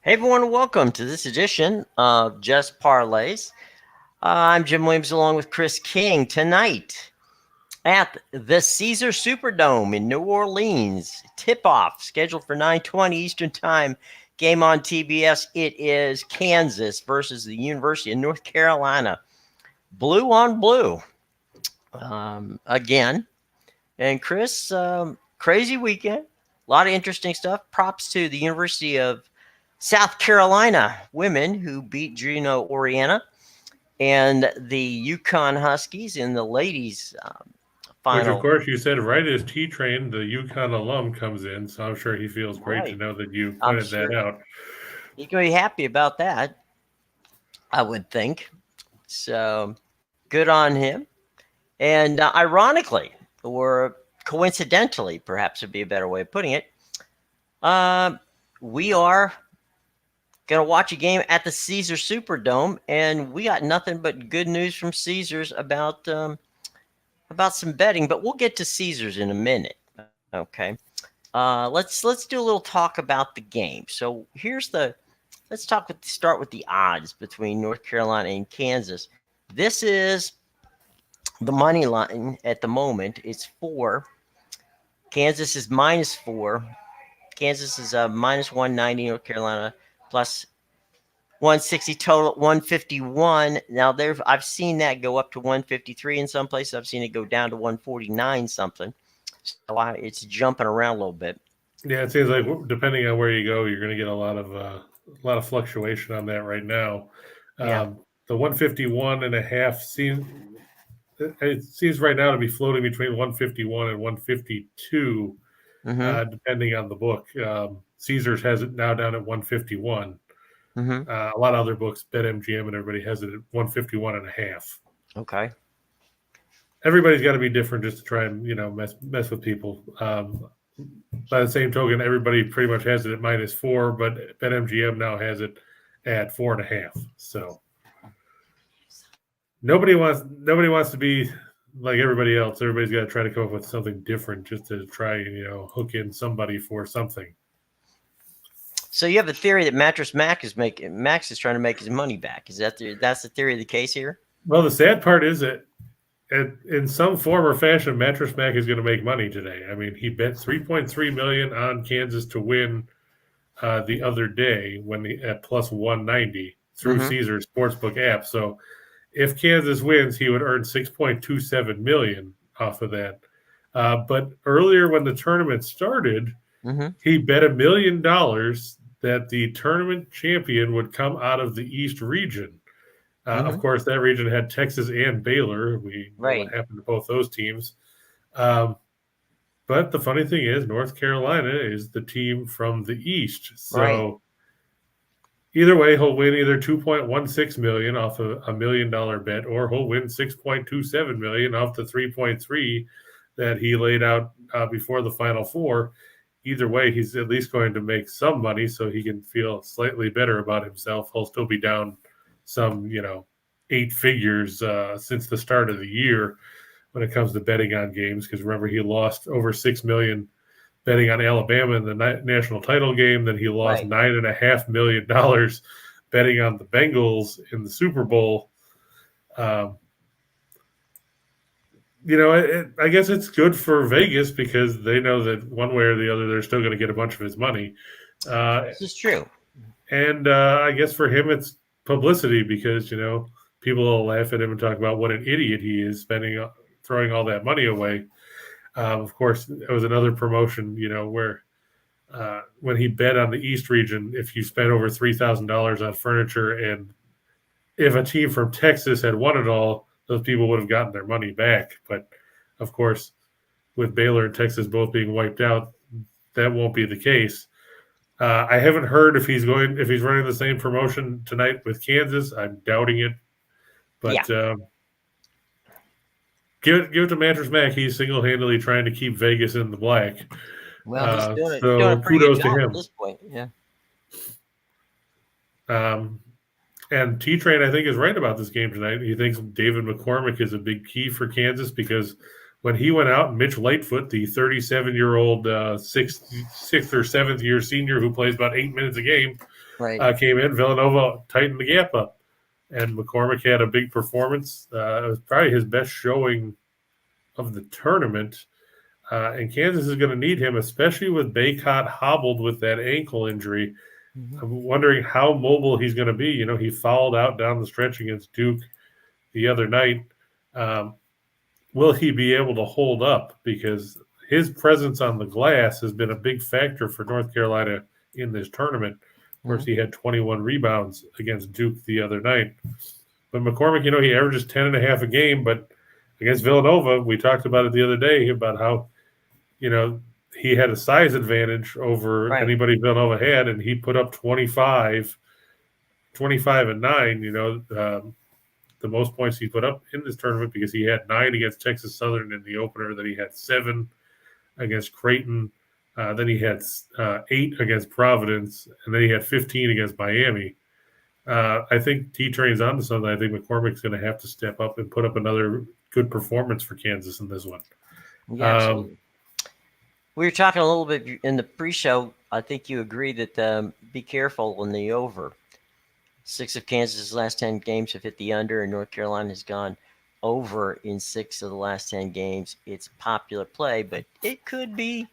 Hey everyone, welcome to this edition of Just Parlays. I'm Jim Williams along with Chris King tonight at the Caesar Superdome in New Orleans. Tip-off scheduled for 9:20 Eastern Time. Game on TBS. It is Kansas versus the University of North Carolina. Blue on blue again. And Chris, crazy weekend. A lot of interesting stuff. Props to the University of South Carolina women who beat Gino Oriana and the Yukon Huskies in the ladies Which, of final. course, you said right as T-Train, the UConn alum, comes in. So I'm sure he feels great to Right. know that you I'm pointed that sure out. he's going to be happy about that, I would think. So good on him. And ironically, or coincidentally, perhaps would be a better way of putting it, we are going to watch a game at the Caesar Superdome, and we got nothing but good news from Caesars about some betting, but we'll get to Caesars in a minute. Okay. Let's do a little talk about the game. So let's start with the odds between North Carolina and Kansas. This is the money line at the moment. It's 4. Kansas is -4. Kansas is minus 190. North Carolina plus 160, total 151. Now I've seen that go up to 153 in some places. I've seen it go down to 149 something. So it's jumping around a little bit. Yeah, it seems like depending on where you go, you're going to get a lot of fluctuation on that right now. Yeah. The 151.5 seems right now to be floating between 151 and 152, Mm-hmm. depending on the book. Caesars has it now down at 151. Mm-hmm. A lot of other books, BetMGM and everybody has it at 151.5. Okay. Everybody's got to be different just to try and mess with people. By the same token, everybody pretty much has it at -4, but BetMGM now has it at 4.5. So nobody wants to be like everybody else. Everybody's got to try to come up with something different just to try and hook in somebody for something. So you have a theory that Max is trying to make his money back. That's the theory of the case here? Well, the sad part is that in some form or fashion, Mattress Mac is going to make money today. I mean, he bet $3.3 million on Kansas to win the other day at plus 190 through Mm-hmm. Caesar's Sportsbook app. So if Kansas wins, he would earn $6.27 million off of that. But earlier when the tournament started, Mm-hmm. he bet $1 million that the tournament champion would come out of the East region. Mm-hmm. Of course, that region had Texas and Baylor. We know Right. what happened to both those teams. But the funny thing is, North Carolina is the team from the East. So Right. either way, he'll win either $2.16 million off a $1 million bet, or he'll win $6.27 million off the 3.3 that he laid out before the Final Four. Either way, he's at least going to make some money, so he can feel slightly better about himself. He'll still be down some, 8 figures since the start of the year when it comes to betting on games. Because remember, he lost over $6 million betting on Alabama in the national title game. Then he lost Right. $9.5 million betting on the Bengals in the Super Bowl. I guess it's good for Vegas because they know that one way or the other, they're still going to get a bunch of his money. This is true. And I guess for him, it's publicity because, people will laugh at him and talk about what an idiot he is throwing all that money away. Of course, it was another promotion, where when he bet on the East region, if you spent over $3,000 on furniture and if a team from Texas had won it all, those people would have gotten their money back. But of course, with Baylor and Texas both being wiped out, that won't be the case. I haven't heard if he's running the same promotion tonight with Kansas. I'm doubting it. But give it to Mattress Mac. He's single-handedly trying to keep Vegas in the black. Well, he's doing So a pretty good kudos to job him. at this point. Yeah. And T-Train, I think, is right about this game tonight. He thinks David McCormick is a big key for Kansas because when he went out, Mitch Lightfoot, the 37-year-old sixth or seventh year senior who plays about 8 minutes a game, Right. came in. Villanova tightened the gap up, and McCormick had a big performance. It was probably his best showing of the tournament. And Kansas is going to need him, especially with Baycott hobbled with that ankle injury. Mhm. I'm wondering how mobile he's going to be. He fouled out down the stretch against Duke the other night. Um, will he be able to hold up? Because his presence on the glass has been a big factor for North Carolina in this tournament. Of course, Mhm. he had 21 rebounds against Duke the other night. But McCormick, he averages 10 and a half a game. But against Villanova, we talked about it the other day about how, you know, he had a size advantage over Right. anybody Villanova had, and he put up 25 and 9, the most points he put up in this tournament because he had 9 against Texas Southern in the opener. Then he had 7 against Creighton. Then he had 8 against Providence, and then he had 15 against Miami. I think T-Train's onto something. I think McCormick's going to have to step up and put up another good performance for Kansas in this one. Yeah, absolutely. We were talking a little bit in the pre-show. I think you agree that be careful in the over. 6 of Kansas's last 10 games have hit the under, and North Carolina has gone over in 6 of the last 10 games. It's a popular play, but it could be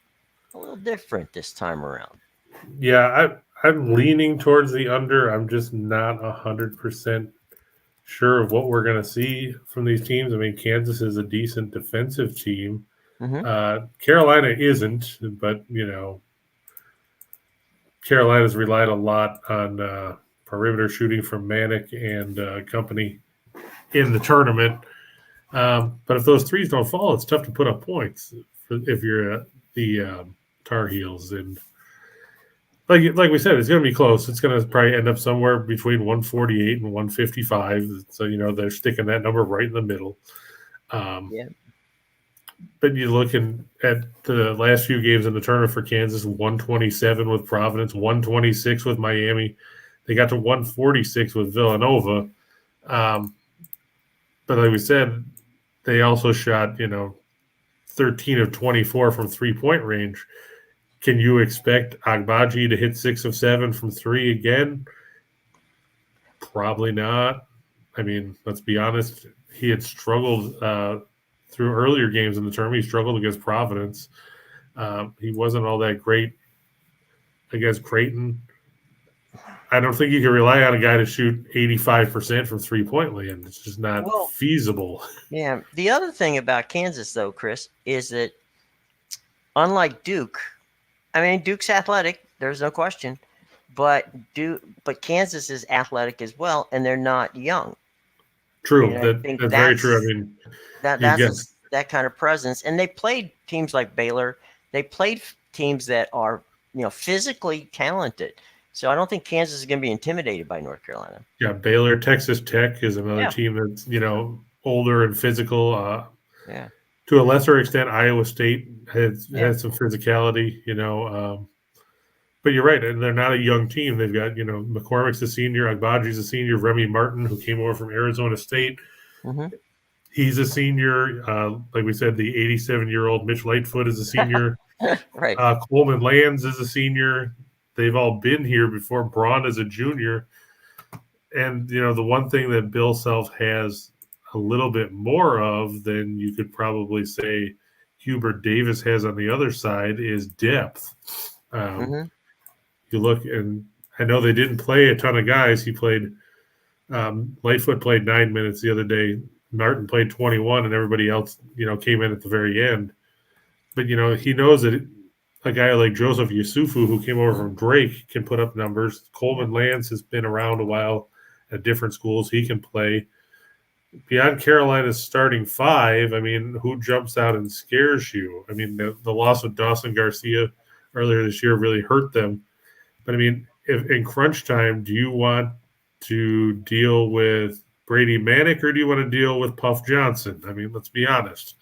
a little different this time around. Yeah, I'm leaning towards the under. I'm just not 100% sure of what we're going to see from these teams. I mean, Kansas is a decent defensive team. Mm-hmm. Carolina isn't, but Carolina's relied a lot on perimeter shooting from Manick and company in the tournament. But if those threes don't fall, it's tough to put up points if you're the Tar Heels. And like we said, it's going to be close. It's going to probably end up somewhere between 148 and 155. So they're sticking that number right in the middle. Um, Yeah. but you're looking at the last few games in the tournament for Kansas: 127 with Providence, 126 with Miami. They got to 146 with Villanova. Um, but like we said, they also shot 13 of 24 from 3-point range. Can you expect Agbaji to hit 6 of 7 from 3 again? Probably not. I mean, let's be honest. He had struggled through earlier games in the tournament. He struggled against Providence. He wasn't all that great against Creighton. I don't think you can rely on a guy to shoot 85% from 3-point land. It's just not Well, feasible. yeah. The other thing about Kansas, though, Chris, is that unlike Duke, I mean, Duke's athletic. There's no question, but Kansas is athletic as well, and they're not young. True. And I think That's very true. I mean, you've got that kind of presence. And they played teams like Baylor. They played teams that are physically talented. So I don't think Kansas is going to be intimidated by North Carolina. Baylor, Texas Tech is another Yeah. team that's older and physical. Yeah. To a lesser extent, Iowa State has Yeah. some physicality. But you're right, and they're not a young team. They've got McCormick's a senior, Agbaji's a senior, Remy Martin, who came over from Arizona State, Mm-hmm. he's a senior. Like we said, the 87-year-old Mitch Lightfoot is a senior. Right. Coleman Lands is a senior. They've all been here before. Braun is a junior. And, the one thing that Bill Self has a little bit more of than you could probably say Hubert Davis has on the other side is depth. Mm-hmm. You look, and I know they didn't play a ton of guys. He played, Lightfoot played 9 minutes the other day. Martin played 21, and everybody else, came in at the very end. But, he knows that a guy like Joseph Yusufu, who came over from Drake, can put up numbers. Coleman Lands has been around a while at different schools. He can play. Beyond Carolina's starting 5, I mean, who jumps out and scares you? I mean, the loss of Dawson Garcia earlier this year really hurt them. But, I mean, if in crunch time, do you want to deal with Brady Manick or do you want to deal with Puff Johnson? I mean, let's be honest.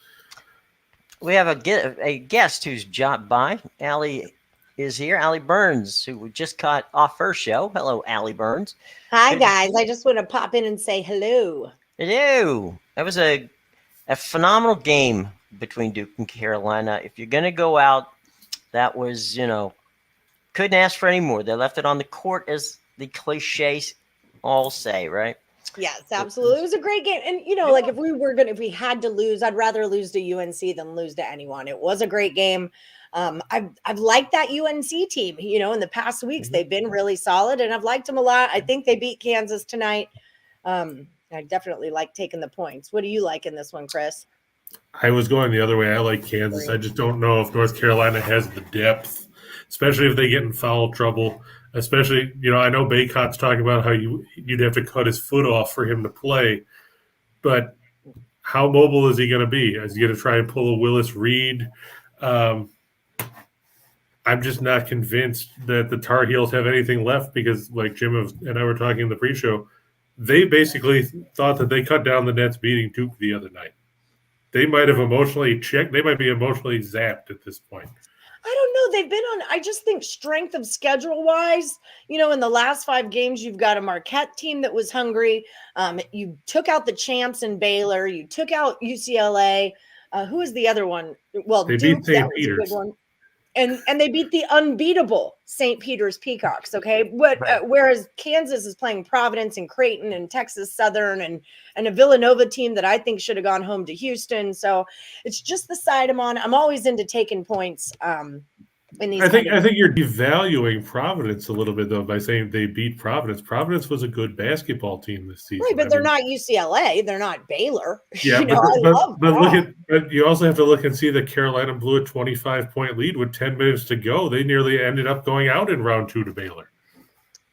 We have a guest who's dropped by. Allie is here. Allie Burns, who we just caught off her show. Hello, Allie Burns. Hi, guys. I just want to pop in and say hello. Hello. That was a phenomenal game between Duke and Carolina. If you're going to go out, that was, couldn't ask for any more. They left it on the court as the cliches all say, right? Yes, absolutely. It was a great game. And like if we had to lose, I'd rather lose to UNC than lose to anyone. It was a great game. I've liked that UNC team, in the past weeks. They've been really solid and I've liked them a lot. I think they beat Kansas tonight. I definitely like taking the points. What do you like in this one, Chris? I was going the other way. I like Kansas. I just don't know if North Carolina has the depth, especially if they get in foul trouble. Especially, I know Baycott's talking about how you'd have to cut his foot off for him to play, but how mobile is he going to be? Is he going to try and pull a Willis Reed? I'm just not convinced that the Tar Heels have anything left because, like Jim and I were talking in the pre-show, they basically thought that they cut down the Nets beating Duke the other night. They might have emotionally checked. They might be emotionally zapped at this point. I don't know. They've been on, I just think strength of schedule wise, in the last 5 games, you've got a Marquette team that was hungry. You took out the champs in Baylor. You took out UCLA. Who is the other one? Well, They Duke, beat St. that was Peter's. a good one. And they beat the unbeatable St. Peter's Peacocks. Okay. Whereas Kansas is playing Providence and Creighton and Texas Southern and a Villanova team that I think should have gone home to Houston. So it's just the side I'm on. I'm always into taking points. In these I think you're devaluing Providence a little bit though by saying they beat Providence. Providence was a good basketball team this season. Right, but they're not UCLA. They're not Baylor. Yeah, but you also have to look and see that Carolina blew a 25-point lead with 10 minutes to go. They nearly ended up going out in round 2 to Baylor.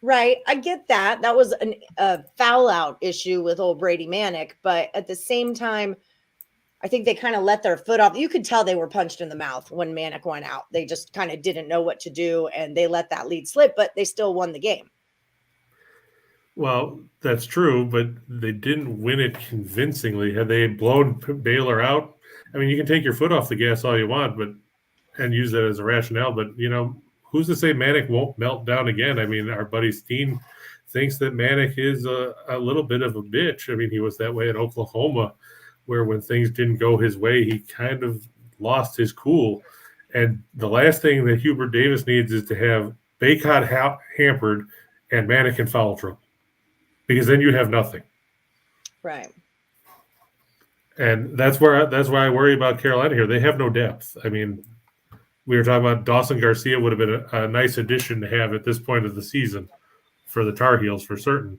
Right, I get that. That was a foul out issue with old Brady Manick, but at the same time, I think they kind of let their foot off. You could tell they were punched in the mouth when Manick went out. They just kind of didn't know what to do, and they let that lead slip, but they still won the game. Well, that's true, but they didn't win it convincingly. Had they blown Baylor out, I mean, you can take your foot off the gas all you want, and use that as a rationale. But who's to say Manick won't melt down again? I mean, our buddy Steen thinks that Manick is a little bit of a bitch. I mean, he was that way at Oklahoma, where when things didn't go his way, he kind of lost his cool. And the last thing that Hubert Davis needs is to have Baycott hampered and Manick in foul trouble, because then you have nothing. Right. And that's why I worry about Carolina here. They have no depth. I mean, we were talking about Dawson Garcia would have been a nice addition to have at this point of the season for the Tar Heels for certain.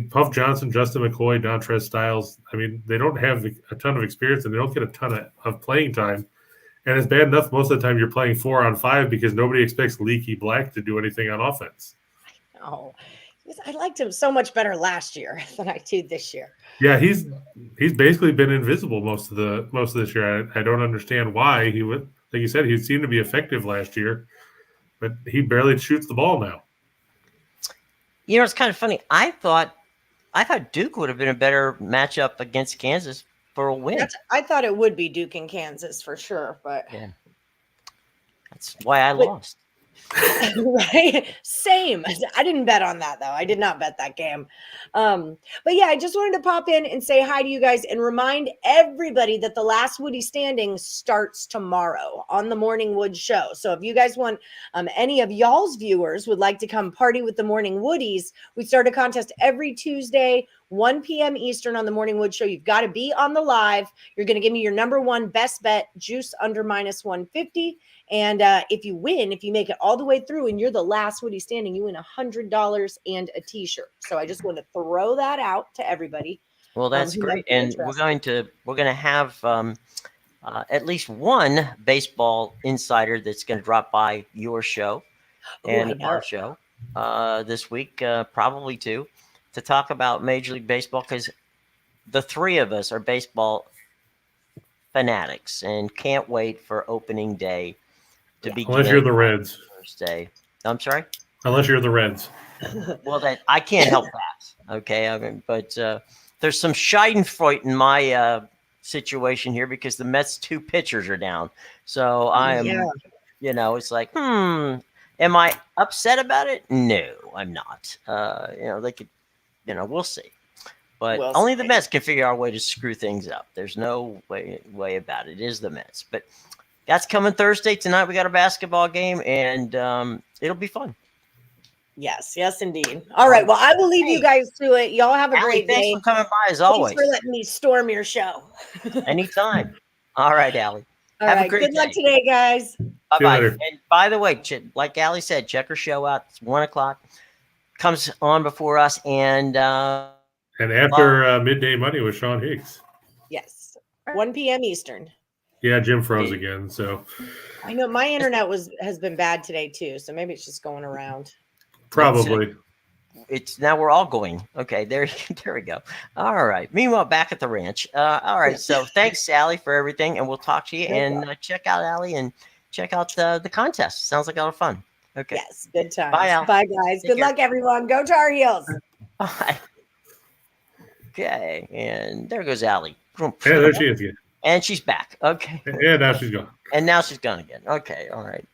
Puff Johnson, Justin McCoy, Dontrez Styles, they don't have a ton of experience and they don't get a ton of playing time. And it's bad enough most of the time you're playing 4-on-5 because nobody expects Leaky Black to do anything on offense. Oh, I liked him so much better last year than I did this year. Yeah, he's basically been invisible most of this year. I don't understand why he would. Like you said, he seemed to be effective last year, but he barely shoots the ball now. It's kind of funny. I thought Duke would have been a better matchup against Kansas for a win. I thought it would be Duke and Kansas for sure, but yeah, that's why I lost. Right, same. I didn't bet on that though. I did not bet that game. But yeah, I just wanted to pop in and say hi to you guys and remind everybody that the last Woody Standing starts tomorrow on the Morning Wood Show. So if you guys want any of y'all's viewers would like to come party with the Morning Woodies, we start a contest every Tuesday, 1 p.m. Eastern on the Morning Wood Show. You've got to be on the live. You're going to give me your number one best bet, juice under -150. And if you win, if you make it all the way through and you're the last Woody Standing, you win $100 and a t-shirt. So I just want to throw that out to everybody. Well, that's great. And we're going to have at least one baseball insider that's going to drop by your show and our show this week, probably two, to talk about Major League Baseball, because the three of us are baseball fanatics and can't wait for opening day to begin. Unless you're the Reds. Thursday. I'm sorry? Unless you're the Reds. Well, that I can't help that. Okay, but there's some Schadenfreude in my situation here because the Mets' 2 pitchers are down. So I am, it's like, am I upset about it? No, I'm not. They could, we'll see. But only the Mets can figure out a way to screw things up. There's no way about it. It is the Mets. But that's coming Thursday. Tonight we got a basketball game, and it'll be fun. Yes, yes, indeed. All right. Well, I will leave you guys to it. Y'all have a Allie, great thanks day. for coming by as Thanks always. for letting me storm your show. Anytime. All right, Allie. All Have a right. great Good luck day. today, guys. See you Bye-bye. later. And by the way, like Allie said, check her show out. It's 1 o'clock. Comes on before us. And after Midday Money with Sean Higgs. Yes. 1 p.m. Eastern. Yeah, Jim froze again. So I know my internet has been bad today too, so maybe it's just going around. probably. It's now we're all going. Okay, there we go. All right. Meanwhile, back at the ranch. All right. So thanks, Allie, for everything, and we'll talk to you. No and problem. check out Allie and check out the contest. Sounds like a lot of fun. Okay. Yes, good times. Bye, Al. Bye, guys. Take Good care. luck, everyone. Go Tar Heels. Bye. Okay, and there goes Allie. Yeah, there she is again. And she's back. Okay. Yeah, now she's gone. And now she's gone again. Okay. All right.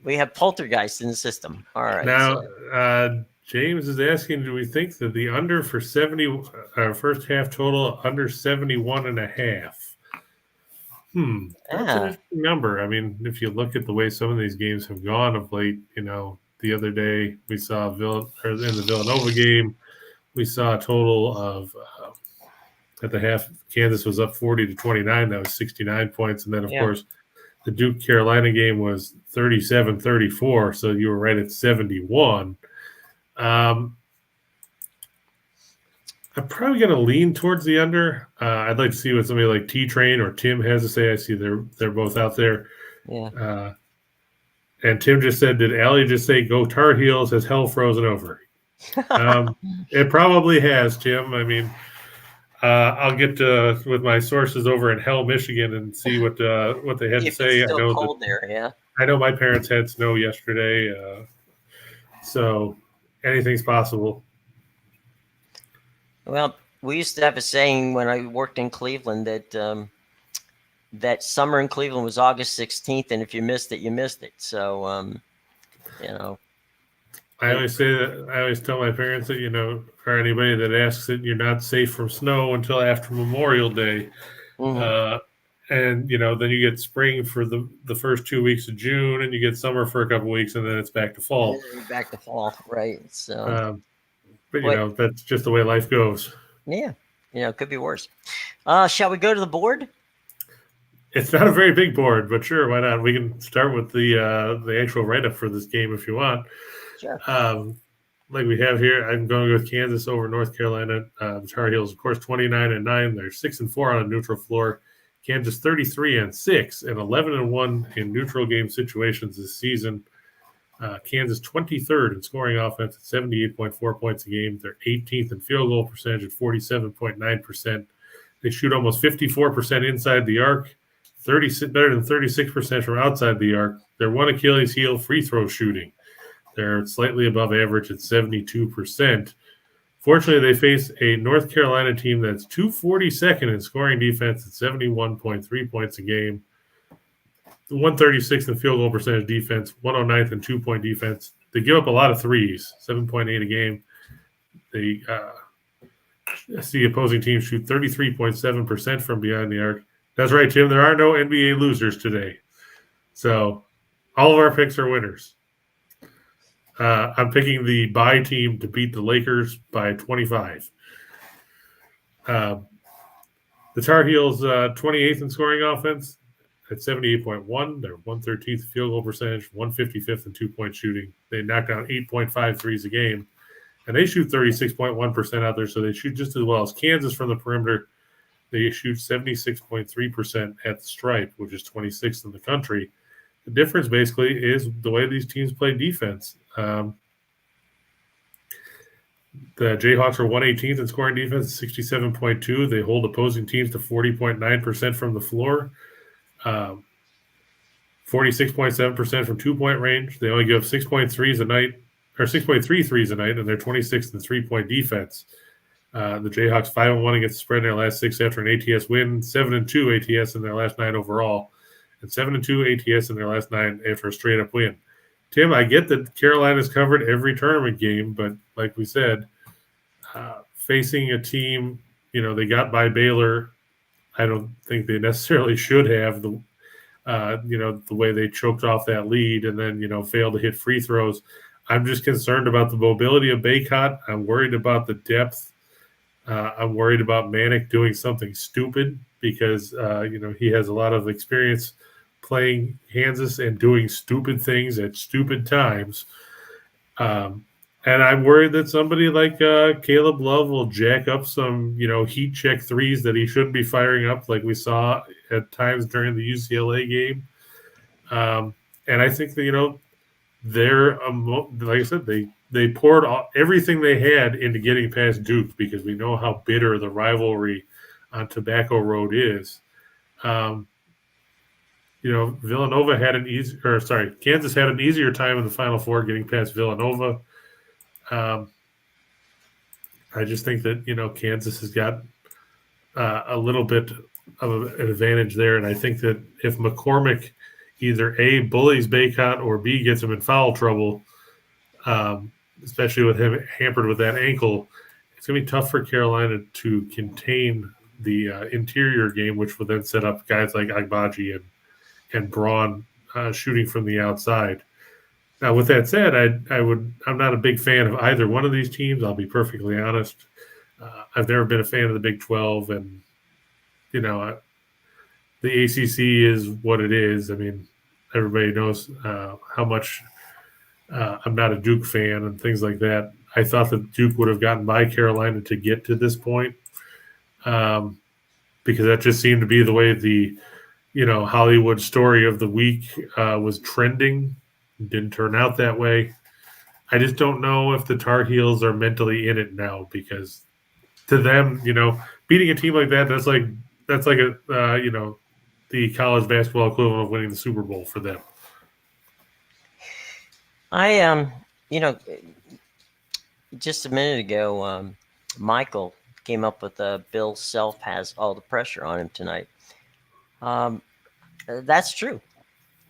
We have poltergeist in the system. All right. Now, so- James is asking, do we think that the under for 70, first half total under 71.5? That's an interesting number. I mean, if you look at the way some of these games have gone of late, the other day we saw in the Villanova game, we saw a total of at the half, Kansas was up 40-29. That was 69 points. And then, of course, the Duke-Carolina game was 37-34. So you were right at 71. I'm probably going to lean towards the under. I'd like to see what somebody like T-Train or Tim has to say. I see they're both out there. Yeah. And Tim just said, did Allie just say, go Tar Heels, has hell frozen over? It probably has, Tim. I mean, I'll get with my sources over in Hell, Michigan, and see what they had to say. It's still cold there, yeah. I know my parents had snow yesterday, so anything's possible. Well, we used to have a saying when I worked in Cleveland that that summer in Cleveland was August 16th, and if you missed it, you missed it. So, I always say that. I always tell my parents that for anybody that asks that you're not safe from snow until after Memorial Day, and then you get spring for the first 2 weeks of June, and you get summer for a couple weeks, and then it's back to fall. Back to fall, right? So, but that's just the way life goes. Yeah, it could be worse. Shall we go to the board? It's not a very big board, but sure, why not? We can start with the actual write-up for this game if you want. Sure. Like we have here, I'm going with Kansas over North Carolina. The Tar Heels, of course, 29-9. They're 6-4 on a neutral floor. Kansas 33-6 and 11-1 in neutral game situations this season. Kansas 23rd in scoring offense at 78.4 points a game. They're 18th in field goal percentage at 47.9%. They shoot almost 54% inside the arc, better than 36% from outside the arc. Their one Achilles heel, free throw shooting. They're slightly above average at 72%. Fortunately, they face a North Carolina team that's 242nd in scoring defense at 71.3 points a game. The 136th in field goal percentage defense, 109th in two-point defense. They give up a lot of threes, 7.8 a game. They see opposing teams shoot 33.7% from behind the arc. That's right, Jim. There are no NBA losers today. So all of our picks are winners. I'm picking the bye team to beat the Lakers by 25. The Tar Heels, 28th in scoring offense at 78.1. They're 113th field goal percentage, 155th in two-point shooting. They knock down 8.5 threes a game, and they shoot 36.1% out there, so they shoot just as well as Kansas from the perimeter. They shoot 76.3% at the stripe, which is 26th in the country. The difference basically is the way these teams play defense. The Jayhawks are 118th in scoring defense, 67.2. They hold opposing teams to 40.9% from the floor, 46.7% from two-point range. They only give 6.3 threes a night, and they're 26th in three-point defense. The Jayhawks 5-1 against the spread in their last six after an ATS win, 7-2 ATS in their last nine overall, and 7-2 ATS in their last nine after a straight-up win. Tim, I get that Carolina's covered every tournament game, but like we said, facing a team, they got by Baylor. I don't think they necessarily should have the way they choked off that lead and then, failed to hit free throws. I'm just concerned about the mobility of Baycott. I'm worried about the depth. I'm worried about Manic doing something stupid because he has a lot of experience playing Kansas and doing stupid things at stupid times. And I'm worried that somebody like Caleb Love will jack up some, heat check threes that he shouldn't be firing up, like we saw at times during the UCLA game. And I think that they're like I said, they poured everything they had into getting past Duke because we know how bitter the rivalry on Tobacco Road is. Villanova had Kansas had an easier time in the Final Four getting past Villanova. I just think that Kansas has got a little bit of an advantage there, and I think that if McCormick either A, bullies Baycott, or B, gets him in foul trouble, especially with him hampered with that ankle, it's going to be tough for Carolina to contain the interior game, which will then set up guys like Agbaji and Braun shooting from the outside. Now, with that said, I'm not a big fan of either one of these teams. I'll be perfectly honest. I've never been a fan of the Big 12, and the ACC is what it is. I mean, everybody knows how much I'm not a Duke fan and things like that. I thought that Duke would have gotten by Carolina to get to this point because that just seemed to be the way the Hollywood story of the week was trending. It didn't turn out that way. I just don't know if the Tar Heels are mentally in it now because to them, beating a team like that, that's like the college basketball equivalent of winning the Super Bowl for them. I just a minute ago, Michael came up with Bill Self has all the pressure on him tonight. That's true,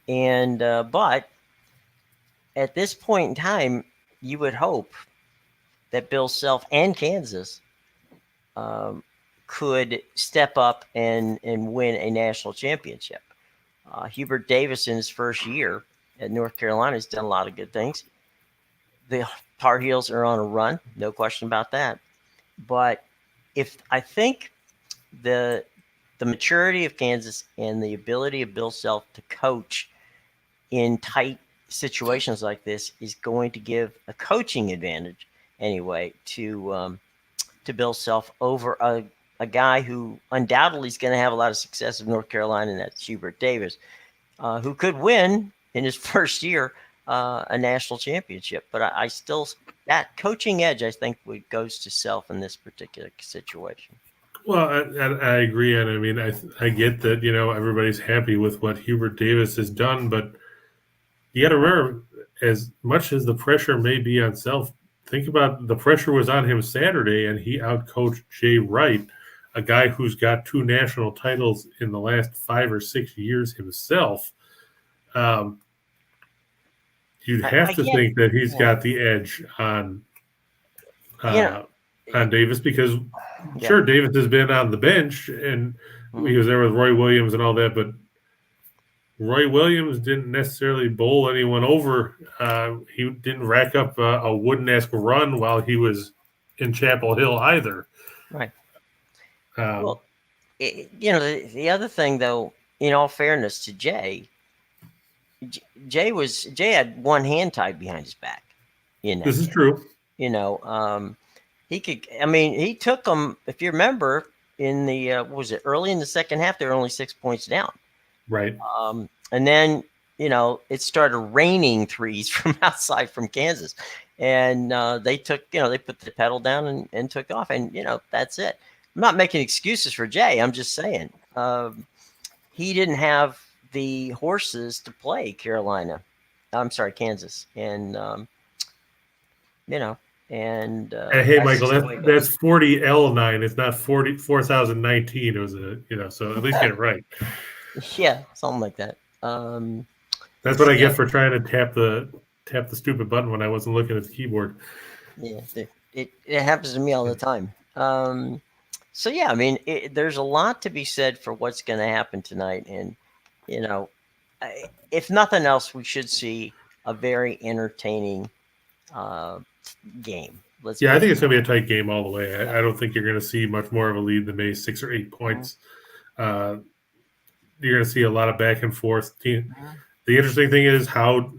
and but at this point in time, you would hope that Bill Self and Kansas could step up and win a national championship. Hubert Davis in his first year at North Carolina has done a lot of good things. The Tar Heels are on a run, no question about that. But I think the maturity of Kansas and the ability of Bill Self to coach in tight situations like this is going to give a coaching advantage anyway to Bill Self over a guy who undoubtedly is going to have a lot of success in North Carolina, and that's Hubert Davis, who could win in his first year a national championship. But I still, that coaching edge, I think, goes to Self in this particular situation. Well, I agree, and I mean, I get that everybody's happy with what Hubert Davis has done, but you got to remember, as much as the pressure may be on Self, think about the pressure was on him Saturday, and he outcoached Jay Wright, a guy who's got 2 national titles in the last 5 or 6 years himself. You'd have to think that he's got the edge on Davis because, sure, Davis has been on the bench and he was there with Roy Williams and all that, but Roy Williams didn't necessarily bowl anyone over. He didn't rack up a Wooden-esque run while he was in Chapel Hill either. Right. Well, the other thing, though, in all fairness to Jay had one hand tied behind his back. This is true. He could. I mean, he took them. If you remember, in the early in the second half, they were only 6 points down. Right. And then it started raining threes from outside from Kansas, and they took they put the pedal down and took off, and that's it. I'm not making excuses for Jay. I'm just saying he didn't have the horses to play Kansas, and and hey, Michael, that's 40L9. It's not 40,019. It was so at least get it right. Yeah, something like that. That's what I get for trying to tap the stupid button when I wasn't looking at the keyboard. Yeah, it happens to me all the time. So yeah, I mean, there's a lot to be said for what's going to happen tonight, and if nothing else, we should see a very entertaining game. I think it's going to be a tight game all the way. I don't think you're going to see much more of a lead than maybe 6 or 8 points. You're going to see a lot of back and forth. The interesting thing is how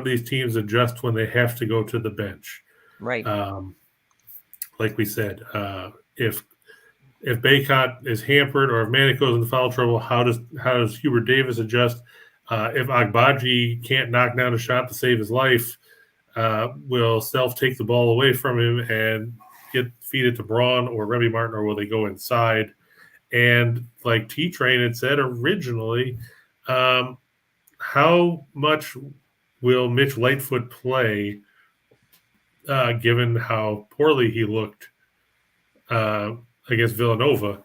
these teams adjust when they have to go to the bench. Right. Like we said, if Baycott is hampered or if Manic goes into foul trouble, how does Hubert Davis adjust? If Agbaji can't knock down a shot to save his life, will Self take the ball away from him and feed it to Braun or Remy Martin, or will they go inside? And like T-Train had said originally, how much will Mitch Lightfoot play given how poorly he looked against Villanova?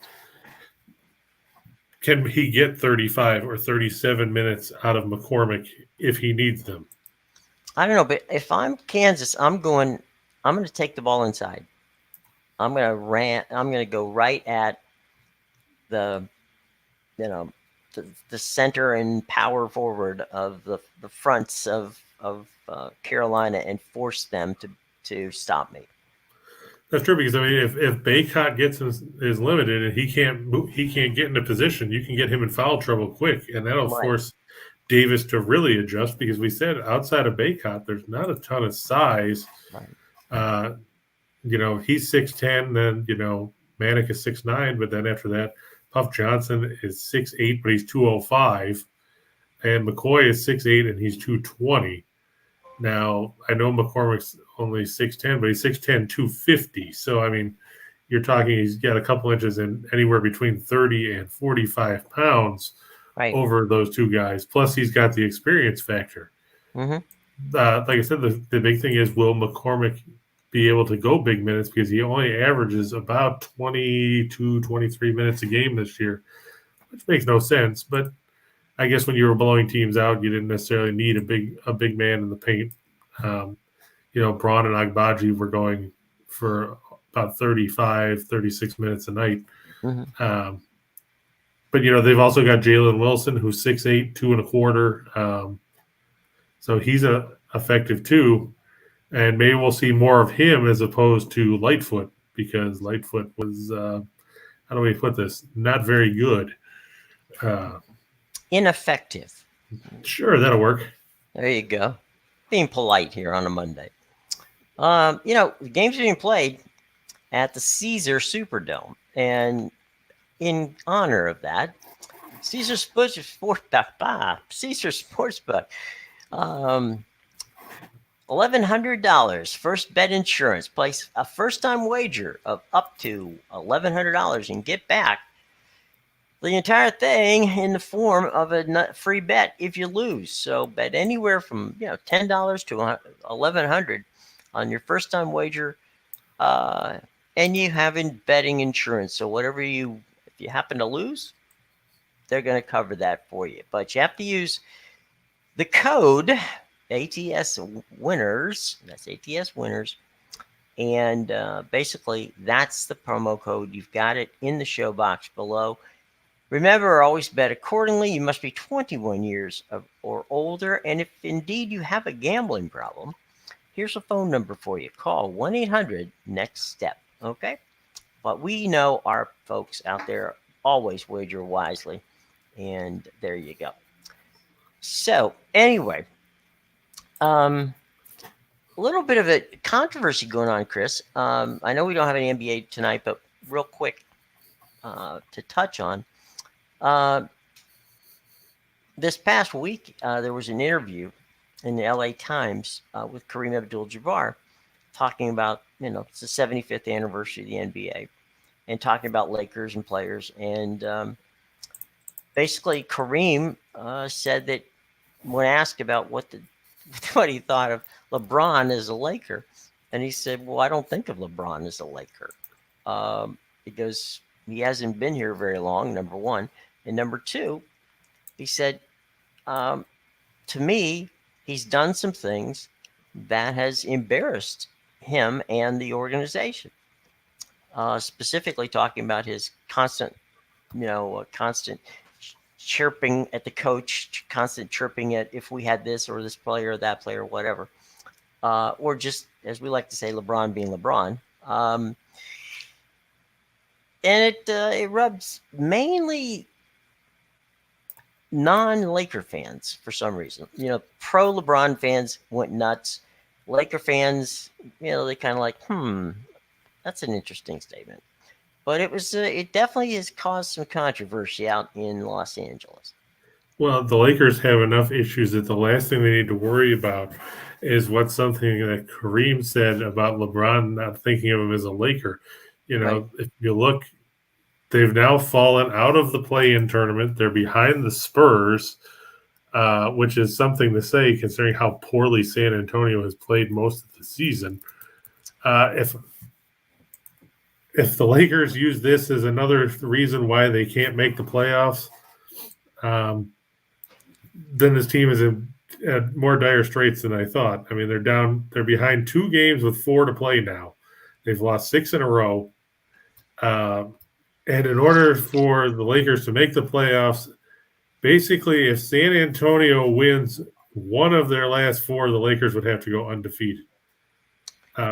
Can he get 35 or 37 minutes out of McCormick if he needs them? I don't know, but if I'm Kansas, I'm going to take the ball inside. I'm going to go right at the center and power forward of the fronts of Carolina and force them to stop me. That's true, because I mean, if Baycott is limited and he can't get into position, you can get him in foul trouble quick, and that'll force Davis to really adjust, because we said outside of Baycott, there's not a ton of size. Right. He's 6'10", then Manic is 6'9", but then after that, Puff Johnson is 6'8", but he's 205, and McCoy is 6'8", and he's 220. Now, I know McCormick's only 6'10", but he's 6'10", 250. So, I mean, you're talking he's got a couple inches in anywhere between 30 and 45 pounds over those two guys. Plus, he's got the experience factor. Mm-hmm. Like I said, the big thing is, will McCormick be able to go big minutes, because he only averages about 22, 23 minutes a game this year, which makes no sense. But I guess when you were blowing teams out, you didn't necessarily need a big man in the paint. Braun and Agbaji were going for about 35, 36 minutes a night. Mm-hmm. But they've also got Jalen Wilson, who's 6'8", 2.25. So he's effective too. And maybe we'll see more of him as opposed to Lightfoot, because Lightfoot was, how do we put this, not very good. Ineffective. Sure, that'll work. There you go. Being polite here on a Monday. The game's being played at the Caesar Superdome, and in honor of that, Caesar Sportsbook, $1,100 first bet insurance. Place a first-time wager of up to $1,100 and get back the entire thing in the form of a free bet if you lose. So bet anywhere from $10 to $1,100 on your first-time wager, and you have betting insurance. So if you happen to lose, they're going to cover that for you. But you have to use the code ATS Winners. That's ATS Winners. And basically, that's the promo code. You've got it in the show box below. Remember, always bet accordingly. You must be 21 years or older. And if indeed you have a gambling problem, here's a phone number for you. Call 1-800-NEXT-STEP. Okay? But we know our folks out there always wager wisely. And there you go. So, anyway, a little bit of a controversy going on, Chris. I know we don't have any NBA tonight, but real quick to touch on. This past week, there was an interview in the LA Times with Kareem Abdul-Jabbar talking about, it's the 75th anniversary of the NBA, and talking about Lakers and players. And basically, Kareem said that when asked about what he thought of LeBron as a Laker, and he said, well, I don't think of LeBron as a Laker. Because he hasn't been here very long, number one. And number two, he said, to me, he's done some things that has embarrassed him and the organization. Specifically talking about his constant chirping at the coach, constant chirping at if we had this or this player or that player or whatever. or just as we like to say, LeBron being LeBron. And it rubs mainly non-Laker fans for some reason. Pro LeBron fans went nuts. Laker fans, they kind of like, that's an interesting statement. But it definitely has caused some controversy out in Los Angeles. Well, the Lakers have enough issues that the last thing they need to worry about is what something that Kareem said about LeBron not thinking of him as a Laker. Right. If you look, they've now fallen out of the play-in tournament. They're behind the Spurs, which is something to say considering how poorly San Antonio has played most of the season. If the Lakers use this as another reason why they can't make the playoffs, then this team is in more dire straits than I thought. I mean, they're behind 2 games with 4 to play now. They've lost 6 in a row. And in order for the Lakers to make the playoffs, basically, if San Antonio wins one of their last 4, the Lakers would have to go undefeated.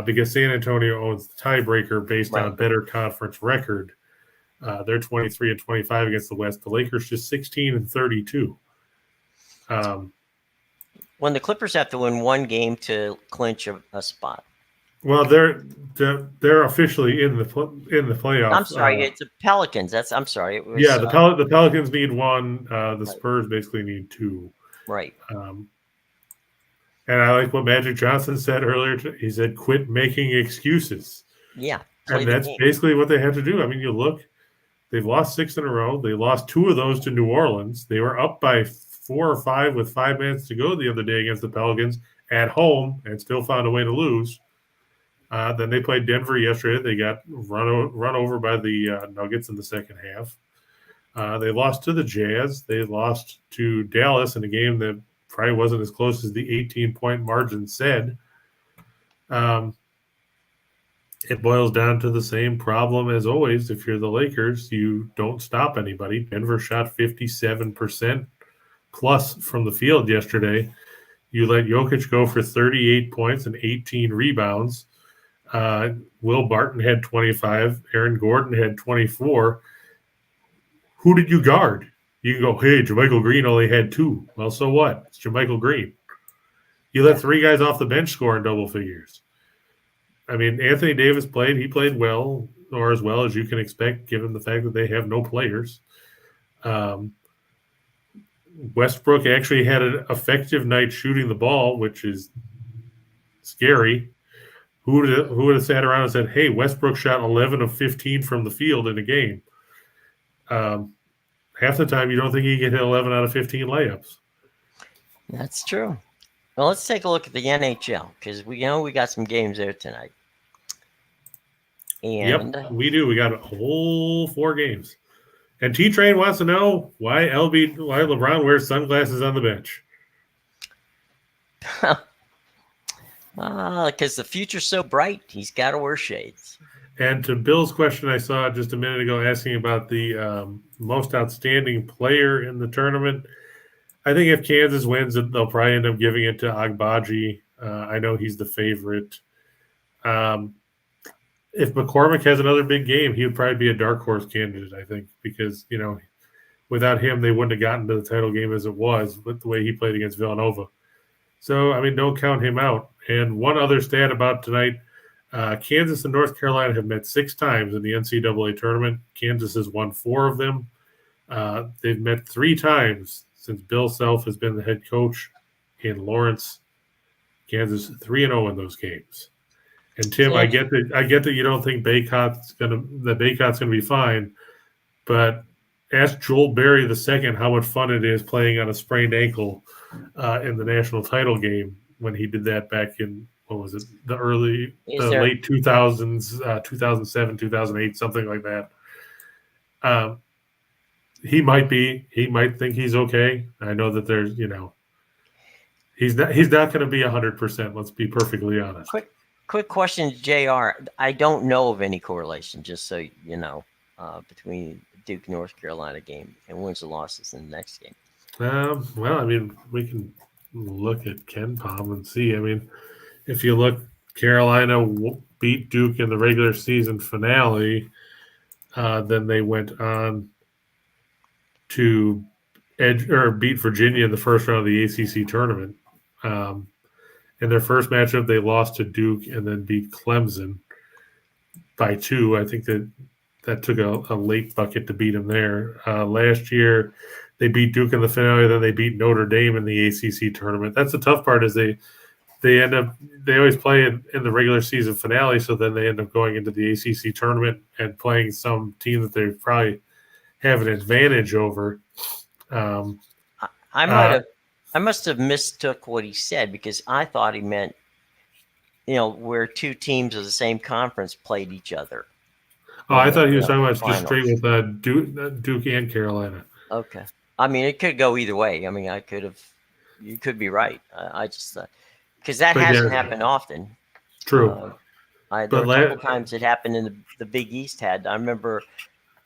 Because San Antonio owns the tiebreaker based on better conference record. They're 23-25 against the West. The Lakers just 16-32. When the Clippers have to win one game to clinch a spot. Well, they're officially in the playoffs. I'm sorry, it's the Pelicans. I'm sorry. It was, the Pelicans need 1. The Spurs basically need 2. Right. And I like what Magic Johnson said earlier. He said, "Quit making excuses." Yeah, and that's basically what they have to do. I mean, you look, they've lost 6 in a row. They lost 2 of those to New Orleans. They were up by 4 or 5 with 5 minutes to go the other day against the Pelicans at home and still found a way to lose. Then they played Denver yesterday. They got run over by the Nuggets in the second half. They lost to the Jazz. They lost to Dallas in a game that probably wasn't as close as the 18-point margin said. It boils down to the same problem as always. If you're the Lakers, you don't stop anybody. Denver shot 57% plus from the field yesterday. You let Jokic go for 38 points and 18 rebounds. Will Barton had 25. Aaron Gordon had 24. Who did you guard? You can go, hey, JaMychal Green only had 2. Well, so what? It's JaMychal Green. You let 3 guys off the bench score in double figures. I mean, Anthony Davis played. He played well, or as well as you can expect, given the fact that they have no players. Westbrook actually had an effective night shooting the ball, which is scary. Who would have sat around and said, hey, Westbrook shot 11 of 15 from the field in a game? Half the time, you don't think he can hit 11 out of 15 layups. That's true. Well, let's take a look at the NHL because we got some games there tonight. And yep, we do. We got a whole 4 games. And T-Train wants to know why LeBron wears sunglasses on the bench. Because the future's so bright, he's got to wear shades. And to Bill's question I saw just a minute ago asking about the most outstanding player in the tournament, I think if Kansas wins, they'll probably end up giving it to Agbaji. I know he's the favorite. If McCormick has another big game, he would probably be a dark horse candidate, I think, because, without him, they wouldn't have gotten to the title game as it was with the way he played against Villanova. So, I mean, don't count him out. And one other stat about tonight, Kansas and North Carolina have met 6 times in the NCAA tournament. Kansas has won 4 of them. They've met 3 times since Bill Self has been the head coach in Lawrence. Kansas 3-0 in those games. And Tim, I get that you don't think Baycott's gonna be fine, but ask Joel Berry II how much fun it is playing on a sprained ankle in the national title game when he did that back in the late 2000s, 2007, 2008, something like that. He might think he's okay. I know that there's he's not going to be 100%. Let's be perfectly honest. Quick question, JR. I don't know of any correlation, just so you know, between Duke North Carolina game and wins and losses in the next game. Well, I mean, we can look at Ken Palm and see. I mean, if you look, Carolina beat Duke in the regular season finale. Then they went on to beat Virginia in the first round of the ACC tournament. In their first matchup, they lost to Duke and then beat Clemson by 2. I think that took a late bucket to beat them there. Last year, they beat Duke in the finale, then they beat Notre Dame in the ACC tournament. That's the tough part, is they always play in the regular season finale, so then they end up going into the ACC tournament and playing some team that they probably have an advantage over. I must have mistook what he said, because I thought he meant, where two teams of the same conference played each other. Oh, I thought he was talking about just straight with Duke and Carolina. Okay. I mean, it could go either way. I mean, you could be right. I just thought, because that hasn't happened often. True. There were a couple times it happened in the Big East had. I remember,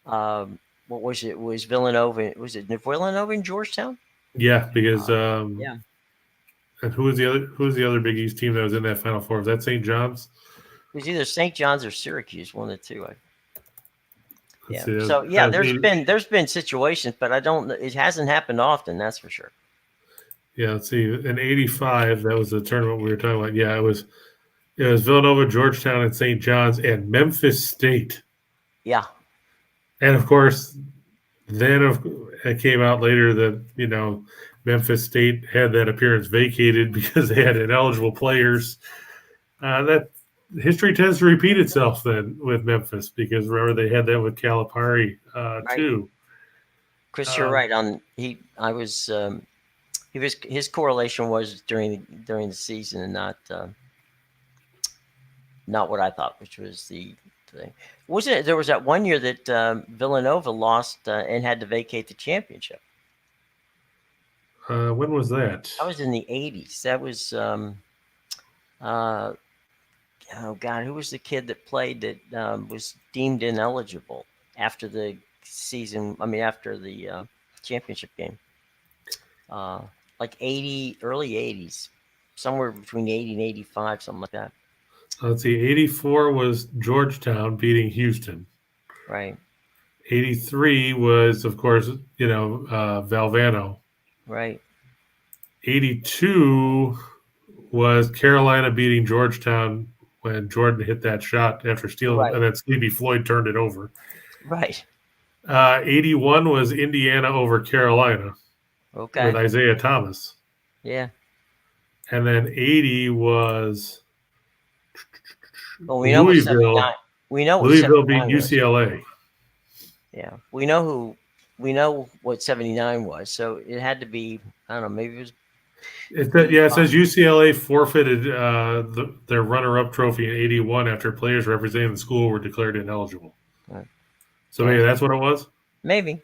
what was it? Was Villanova? Was it Villanova in Georgetown? Yeah, because And who was the other Big East team that was in that Final Four? Was that St. John's? It was either St. John's or Syracuse, one of the two. Yeah. So there's been situations, but it hasn't happened often. That's for sure. Yeah. Let's see. In '85, that was the tournament we were talking about. Yeah, it was Villanova, Georgetown, and St. John's, and Memphis State. Yeah. And of course, then it came out later that Memphis State had that appearance vacated because they had ineligible players. That history tends to repeat itself then with Memphis, because remember they had that with Calipari too. Chris, you're right. His correlation was during the season, and not what I thought, which was the thing. Wasn't it? There was that one year that Villanova lost and had to vacate the championship. When was that? That was in the 80s. That was, oh God, who was the kid that played that was deemed ineligible after the season? I mean, after the championship game. Like early 80s, somewhere between 80 and 85, something like that. Let's see. 84 was Georgetown beating Houston. Right. 83 was, of course, Valvano. Right. 82 was Carolina beating Georgetown when Jordan hit that shot after stealing, and then Sleepy Floyd turned it over. Right. 81 was Indiana over Carolina. Okay. With Isaiah Thomas. Yeah. And then 80 was Louisville. We know Louisville beat UCLA. Yeah. We know what 79 was. So it had to be, I don't know, maybe it was. It says UCLA forfeited their runner-up trophy in 81 after players representing the school were declared ineligible. Right. So maybe that's what it was? Maybe.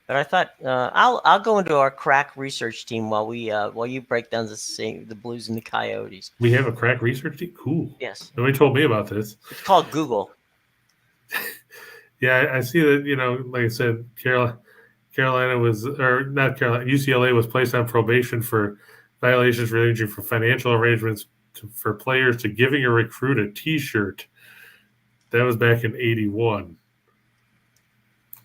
But I thought I'll go into our crack research team while you break down the Blues and the Coyotes. We have a crack research team? Cool. Yes. Nobody told me about this. It's called Google. Yeah, I see that, like I said, Carolina was, or not Carolina, UCLA was placed on probation for violations ranging from financial arrangements for players to giving a recruit a T-shirt. That was back in 81.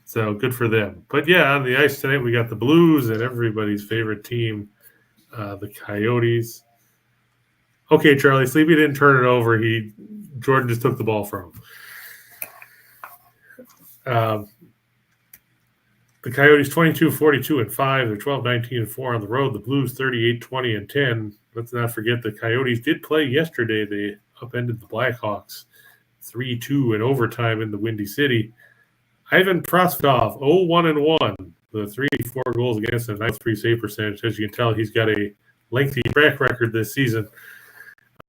So good for them. But yeah, on the ice tonight, we got the Blues and everybody's favorite team, the Coyotes. Okay, Charlie, Sleepy didn't turn it over. Jordan just took the ball from him. The Coyotes 22-42-5. They're 12-19-4 on the road. The Blues 38-20-10. Let's not forget the Coyotes did play yesterday. They upended the Blackhawks 3-2 in overtime in the Windy City. Ivan Proskov, 0-1-1, with 3-4 goals against a 9.3 save percentage. As you can tell, he's got a lengthy track record this season.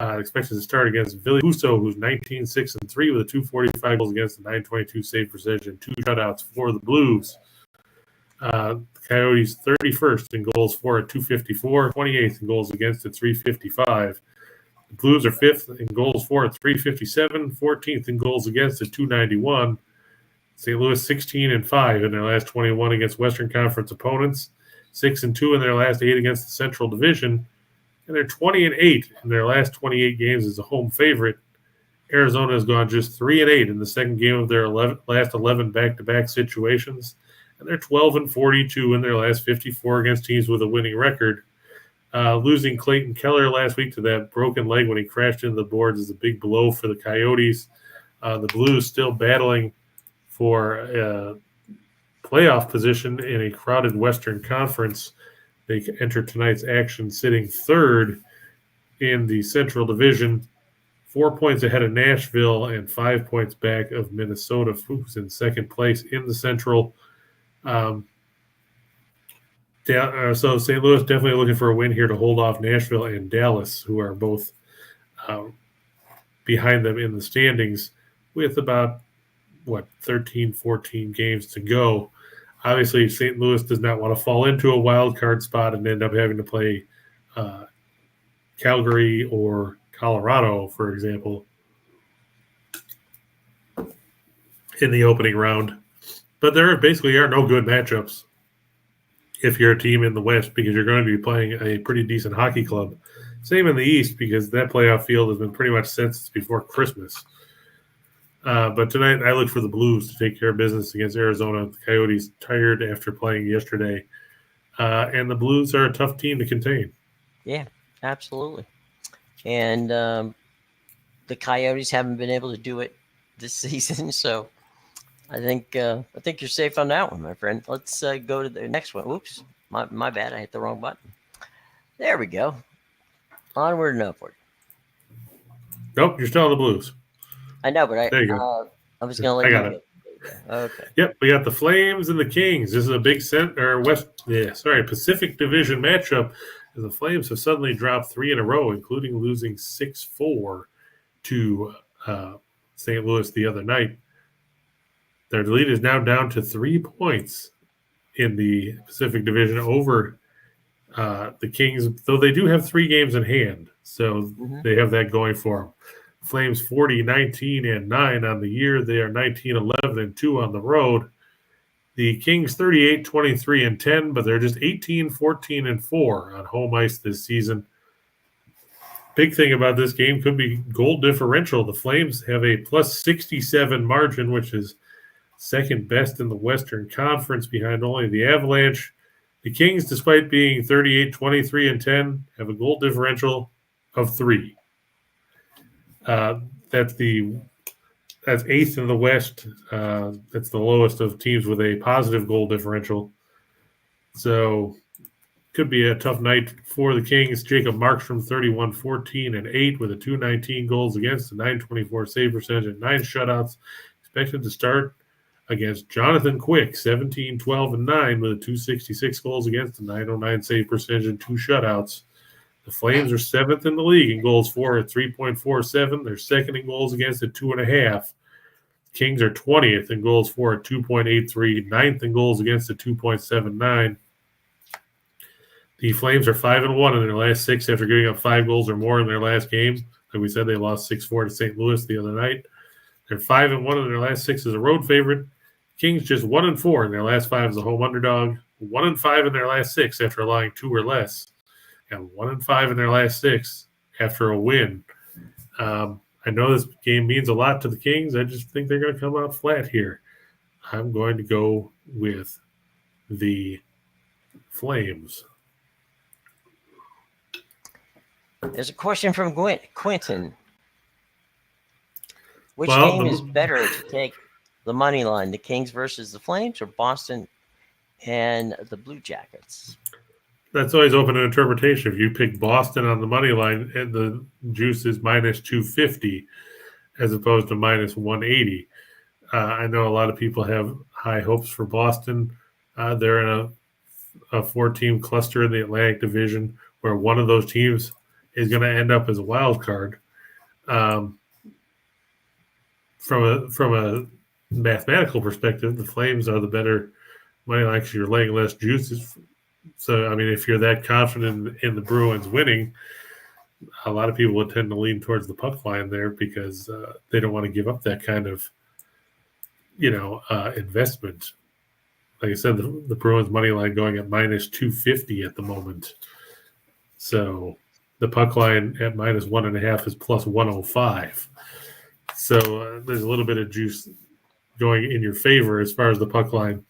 Expected to start against Ville Husso, who's 19-6-3 with a 245 goals against a 922 save percentage and 2 shutouts for the Blues. The Coyotes 31st in goals for at 254, 28th in goals against at 355. The Blues are 5th in goals for at 357, 14th in goals against at 291. St. Louis 16-5 in their last 21 against Western Conference opponents, 6-2 in their last 8 against the Central Division, and they're 20-8 in their last 28 games as a home favorite. Arizona has gone just 3-8 in the second game of their last 11 back-to-back situations, and they're 12-42 in their last 54 against teams with a winning record. Losing Clayton Keller last week to that broken leg when he crashed into the boards is a big blow for the Coyotes. The Blues still battling for playoff position in a crowded Western Conference. They enter tonight's action sitting third in the Central Division, 4 points ahead of Nashville and 5 points back of Minnesota, who's in second place in the Central. So St. Louis definitely looking for a win here to hold off Nashville and Dallas, who are both behind them in the standings with about, 13, 14 games to go. Obviously, St. Louis does not want to fall into a wild card spot and end up having to play Calgary or Colorado, for example, in the opening round. But there basically are no good matchups if you're a team in the West, because you're going to be playing a pretty decent hockey club. Same in the East, because that playoff field has been pretty much set since before Christmas. But tonight I look for the Blues to take care of business against Arizona. The Coyotes tired after playing yesterday. And the Blues are a tough team to contain. Yeah, absolutely. And the Coyotes haven't been able to do it this season, so I think you're safe on that one, my friend. Let's go to the next one. Oops, my bad. I hit the wrong button. There we go. Onward and upward. Nope, you're still on the Blues. I know, but There you go. I was going to let I got you it. go. Okay. Yep, we got the Flames and the Kings. This is a big Pacific Division matchup. And the Flames have suddenly dropped 3 in a row, including losing 6-4 to St. Louis the other night. Their lead is now down to 3 points in the Pacific Division over the Kings, though they do have 3 games in hand, so they have that going for them. Flames 40-19-9 on the year. They are 19-11-2 on the road. The Kings 38-23-10, but they're just 18-14-4 on home ice this season. Big thing about this game could be goal differential. The Flames have a plus 67 margin, which is second best in the Western Conference behind only the Avalanche. The Kings, despite being 38-23-10, have a goal differential of 3. That's eighth in the West. That's the lowest of teams with a positive goal differential. So could be a tough night for the Kings. Jacob Markstrom, 31-14-8 with a 219 goals against, a 924 save percentage, and 9 shutouts. Expected to start against Jonathan Quick, 17-12-9 with a 266 goals against, a 909 save percentage, and 2 shutouts. The Flames are 7th in the league in goals for at 3.47. They're second in goals against at 2.5. Kings are 20th in goals for at 2.83. 9th in goals against at 2.79. The Flames are 5-1 in their last 6 after giving up 5 goals or more in their last game. Like we said, they lost 6-4 to St. Louis the other night. They're 5-1 in their last 6 as a road favorite. Kings just 1-4 in their last 5 as a home underdog. 1-5 in their last 6 after allowing 2 or less. And 1-5 in their last 6 after a win. I know this game means a lot to the Kings. I just think they're going to come out flat here. I'm going to go with the Flames. There's a question from Quentin. Which game is better to take the money line, the Kings versus the Flames, or Boston and the Blue Jackets? That's always open to interpretation. If you pick Boston on the money line, and the juice is minus 250 as opposed to minus 180. I know a lot of people have high hopes for Boston. They're in a 4-team cluster in the Atlantic Division where one of those teams is going to end up as a wild card. From a mathematical perspective, the Flames are the better money line because you're laying less juices. So, I mean, if you're that confident in the Bruins winning, a lot of people would tend to lean towards the puck line there because they don't want to give up that kind of, investment. Like I said, the Bruins money line going at minus 250 at the moment. So the puck line at -1.5 is plus 105. So there's a little bit of juice going in your favor as far as the puck line.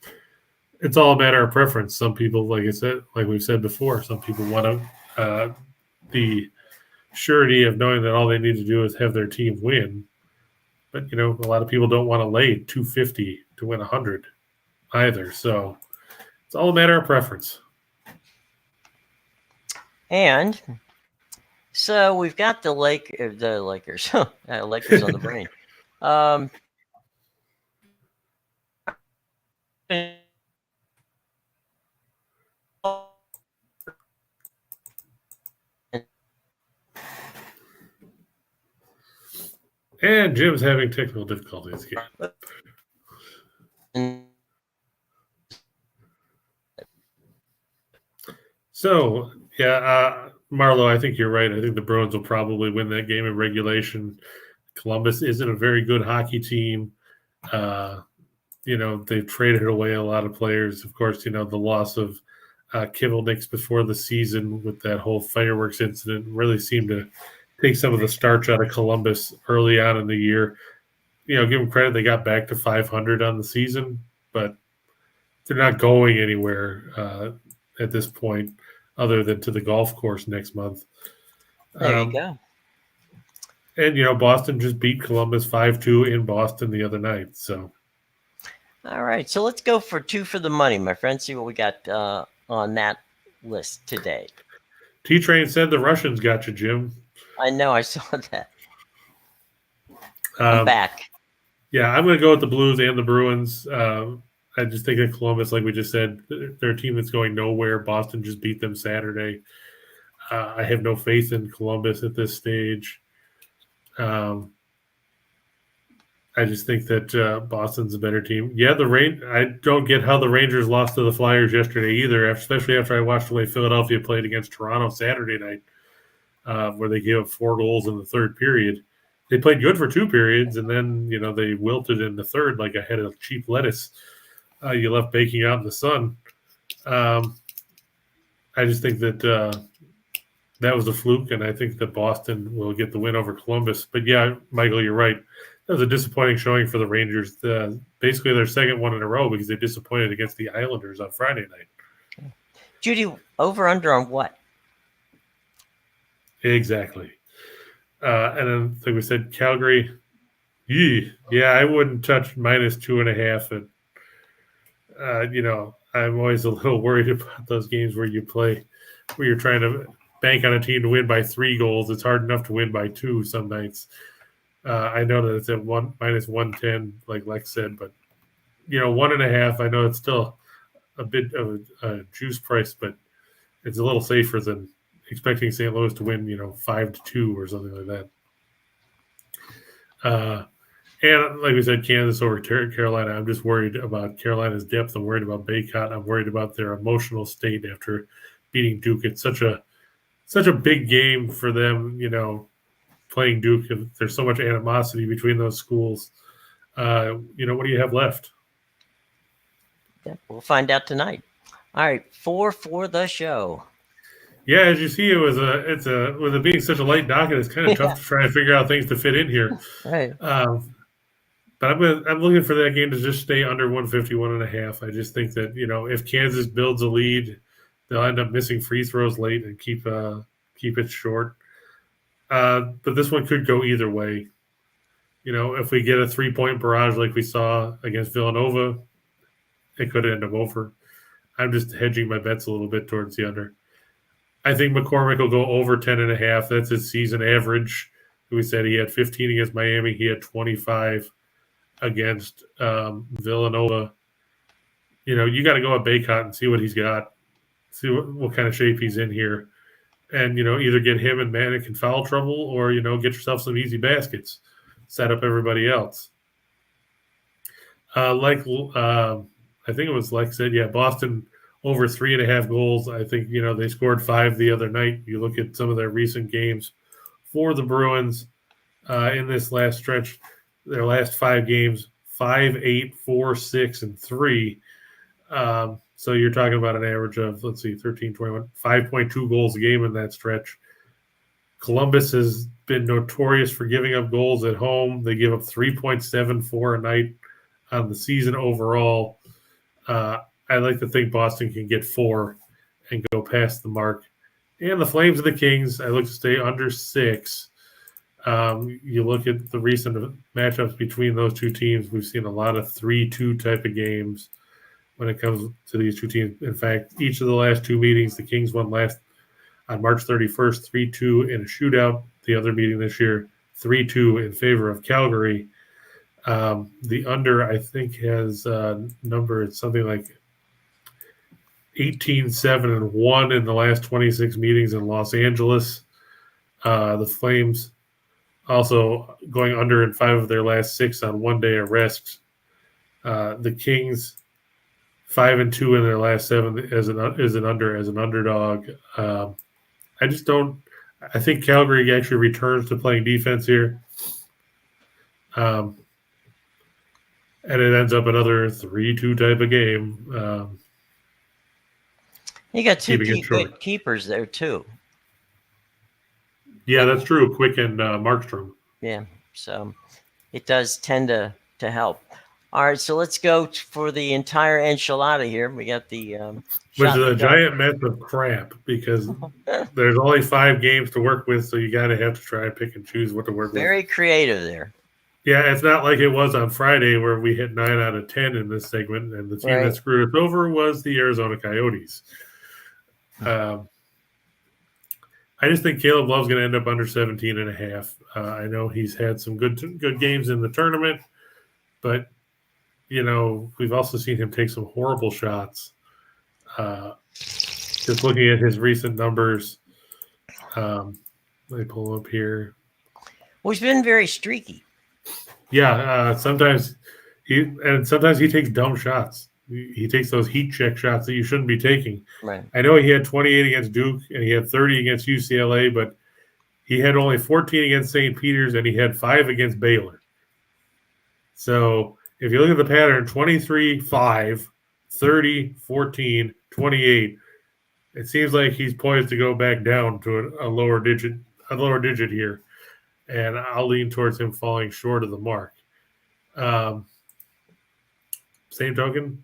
It's all a matter of preference. Some people, like I said, like we've said before, some people want the surety of knowing that all they need to do is have their team win. But, a lot of people don't want to lay 250 to win 100 either. So it's all a matter of preference. And so we've got the Lakers, Lakers on the brain. And Jim's having technical difficulties again. So, Marlo, I think you're right. I think the Bruins will probably win that game in regulation. Columbus isn't a very good hockey team. They've traded away a lot of players. Of course, the loss of Kivelniks before the season with that whole fireworks incident really seemed to take some of the starch out of Columbus early on in the year. Give them credit. They got back to 500 on the season, but they're not going anywhere at this point other than to the golf course next month. There you go. And, Boston just beat Columbus 5-2 in Boston the other night. So, all right. So let's go for 2 for the money, my friend. See what we got on that list today. T-Train said the Russians got you, Jim. I know. I saw that. I'm back. Yeah, I'm going to go with the Blues and the Bruins. I just think that Columbus, like we just said, they're a team that's going nowhere. Boston just beat them Saturday. I have no faith in Columbus at this stage. I just think that Boston's a better team. Yeah, I don't get how the Rangers lost to the Flyers yesterday either, especially after I watched the way Philadelphia played against Toronto Saturday night, where they gave up 4 goals in the third period. They played good for 2 periods, and then, they wilted in the third like a head of cheap lettuce you left baking out in the sun. I just think that that was a fluke, and I think that Boston will get the win over Columbus. But, yeah, Michael, you're right. That was a disappointing showing for the Rangers. Basically their second one in a row because they disappointed against the Islanders on Friday night. Judy, over-under on what? Exactly. And then, like we said, Calgary. Yeah, I wouldn't touch -2.5. And I'm always a little worried about those games where you're trying to bank on a team to win by 3 goals. It's hard enough to win by 2 some nights. I know that it's at -110, like Lex said, but 1.5. I know it's still a bit of a juice price, but it's a little safer than expecting St. Louis to win, 5-2 or something like that. And like we said, Kansas over Carolina. I'm just worried about Carolina's depth. I'm worried about Baycott. I'm worried about their emotional state after beating Duke. It's such a big game for them, playing Duke. There's so much animosity between those schools. What do you have left? Yeah, we'll find out tonight. All right, 4 for the show. Yeah, as you see, with it being such a light docket, it's kind of tough to try and figure out things to fit in here. Right. But I'm looking for that game to just stay under 151.5. I just think that if Kansas builds a lead, they'll end up missing free throws late and keep it short. But this one could go either way. If we get a 3-point barrage like we saw against Villanova, it could end up over. I'm just hedging my bets a little bit towards the under. I think McCormick will go over 10.5. That's his season average. We said he had 15 against Miami. He had 25 against Villanova. You got to go at Baycott and see what he's got, see what kind of shape he's in here. And, either get him and Manic in foul trouble or, get yourself some easy baskets, set up everybody else. I think it was Lex said, Boston over 3.5 goals. I think, they scored 5 the other night. You look at some of their recent games for the Bruins in this last stretch, their last 5 games, 5, 8, 4, 6, and 3. So you're talking about an average of, 13, 21, 5.2 goals a game in that stretch. Columbus has been notorious for giving up goals at home. They give up 3.74 a night on the season overall. I like to think Boston can get 4 and go past the mark. And the Flames and the Kings, I look to stay under 6. You look at the recent matchups between those two teams, we've seen a lot of 3-2 type of games when it comes to these two teams. In fact, each of the last 2 meetings, the Kings won last on March 31st, 3-2 in a shootout. The other meeting this year, 3-2 in favor of Calgary. The under, I think, has numbered something like 18-7-1 in the last 26 meetings in Los Angeles. The Flames also going under in 5 of their last 6 on one-day arrest. The Kings 5-2 in their last 7 as an underdog. I just don't. I think Calgary actually returns to playing defense here, and it ends up another 3-2 type of game. You got 2 Keeping it short. good keepers there too. Yeah, that's true. Quick and Markstrom. Yeah, so it does tend to help. All right, so let's go for the entire enchilada here. We got the which shot is in a the dark. giant mess of crap because there's only 5 games to work with, so you got to have to try and pick and choose what to work with. Very creative there. Yeah, it's not like it was on Friday where we hit 9 out of 10 in this segment, and the team Right. that screwed us over was the Arizona Coyotes. I just think Caleb Love's going to end up under 17.5. I know he's had some good games in the tournament, but we've also seen him take some horrible shots. Just looking at his recent numbers, let me pull up here. Well, he's been very streaky. Yeah, sometimes he takes dumb shots. He takes those heat check shots that you shouldn't be taking. Right. I know he had 28 against Duke and he had 30 against UCLA, but he had only 14 against St. Peter's and he had 5 against Baylor. So if you look at the pattern, 23, 5, 30, 14, 28, it seems like he's poised to go back down to a lower digit here. And I'll lean towards him falling short of the mark. Same token,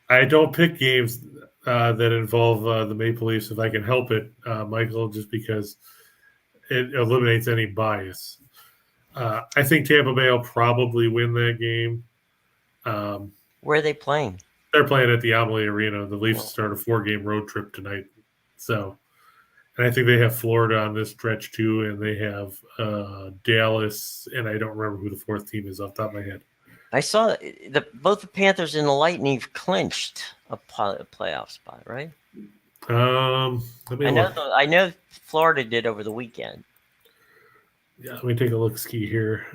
I don't pick games that involve the Maple Leafs if I can help it, Michael, just because it eliminates any bias. I think Tampa Bay will probably win that game. Where are they playing? They're playing at the Amalie Arena. The Leafs start a 4-game road trip tonight. So, and I think they have Florida on this stretch too, and they have Dallas, and I don't remember who the 4th team is off the top of my head. I saw both the Panthers and the Lightning clinched a playoff spot, right? I know Florida did over the weekend. Yeah, let me take a look ski here.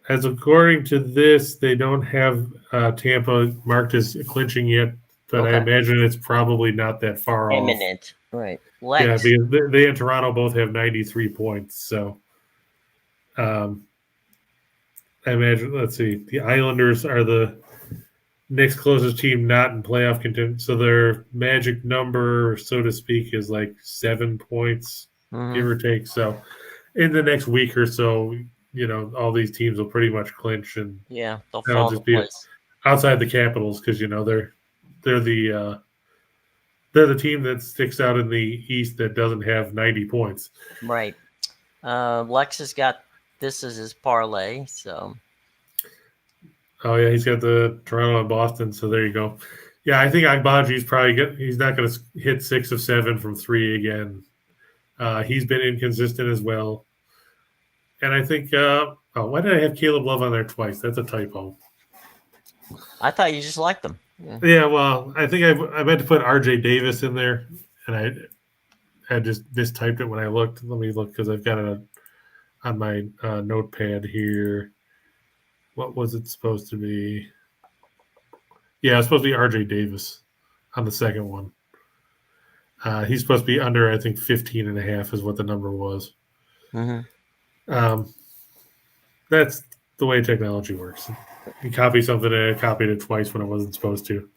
As according to this, they don't have Tampa marked as clinching yet, but Okay. I imagine it's probably not that far off. Imminent, right? Yeah, because they and Toronto both have 93 points. So, I imagine. Let's see. The Islanders are the next closest team not in playoff contention. So their magic number, so to speak, is like 7 points, give or take. So, in the next week or so, all these teams will pretty much clinch, and yeah, they'll fall into place. Outside the Capitals, because they're the team that sticks out in the East that doesn't have 90 points. Right. Lex has got this as his parlay, so. Oh yeah, he's got the Toronto and Boston, so there you go. Yeah, I think Agbaji's he's not going to hit 6 of 7 from 3 again. He's been inconsistent as well. And I think, why did I have Caleb Love on there twice? That's a typo. I thought you just liked them. Yeah, well, I think I meant to put RJ Davis in there, and I just mistyped it when I looked. Let me look because I've got it on my notepad here. What was it supposed to be? Yeah, it's supposed to be RJ Davis on the second one. He's supposed to be under, I think, 15.5 is what the number was. Mm-hmm. That's the way technology works. You copy something and I copied it twice when it wasn't supposed to.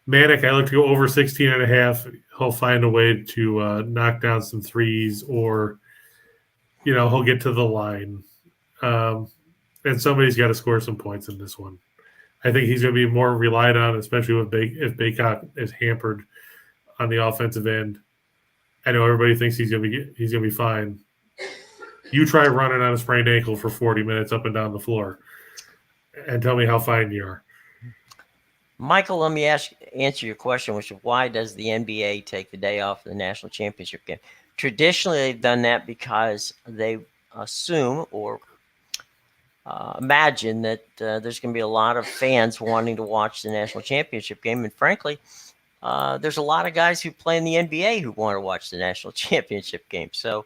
Manic, I look to go over 16.5. He'll find a way to knock down some threes, or he'll get to the line. And somebody's got to score some points in this one. I think he's going to be more relied on, especially if Baycock is hampered on the offensive end. I know everybody thinks he's going to be fine. You try running on a sprained ankle for 40 minutes up and down the floor, and tell me how fine you are. Michael, let me answer your question, which is why does the NBA take the day off of the national championship game? Traditionally, they've done that because they assume or imagine that there's going to be a lot of fans wanting to watch the national championship game. And frankly, there's a lot of guys who play in the NBA who want to watch the national championship game. So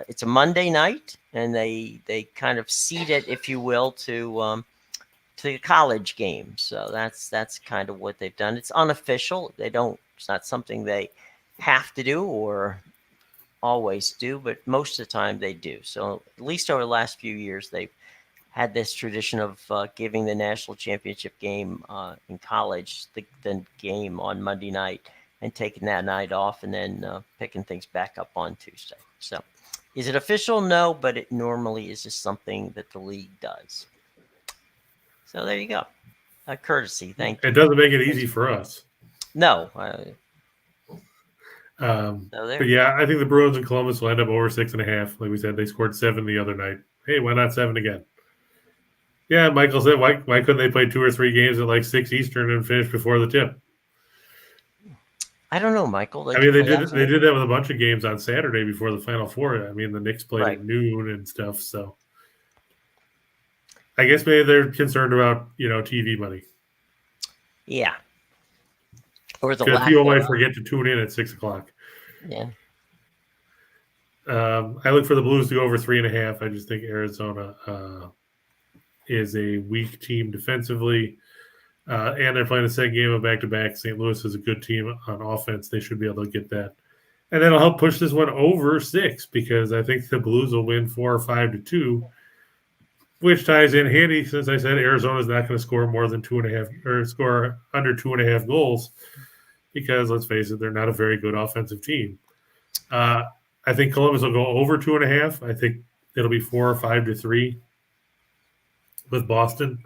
it's a Monday night, and they kind of seed it, if you will, to the college game. So that's kind of what they've done. It's unofficial. It's not something they have to do or always do, but most of the time they do. So at least over the last few years, they've had this tradition of giving the national championship game in college, the game on Monday night, and taking that night off, and then picking things back up on Tuesday. So is it official? No, but it normally is just something that the league does. So there you go. A courtesy. Thank you. It doesn't make it easy for us. No. But yeah, I think the Bruins and Columbus will end up over 6.5. Like we said, they scored 7 the other night. Hey, why not 7 again? Yeah, Michael said, why couldn't they play 2 or 3 games at like 6 Eastern and finish before the tip? I don't know, Michael. They did that with a bunch of games on Saturday before the Final Four. I mean, the Knicks played at noon and stuff. So I guess maybe they're concerned about TV money. Yeah. Or the people might forget to tune in at 6 o'clock. Yeah. I look for the Blues to go over 3.5. I just think Arizona is a weak team defensively, and they're playing the second game of back-to-back. St. Louis is a good team on offense. They should be able to get that. And that'll help push this one over 6, because I think the Blues will win 4 or 5-2, which ties in handy since I said Arizona's not going to score more than 2.5 or score under 2.5 goals, because let's face it, they're not a very good offensive team. I think Columbus will go over 2.5. I think it'll be 4 or 5-3 with Boston.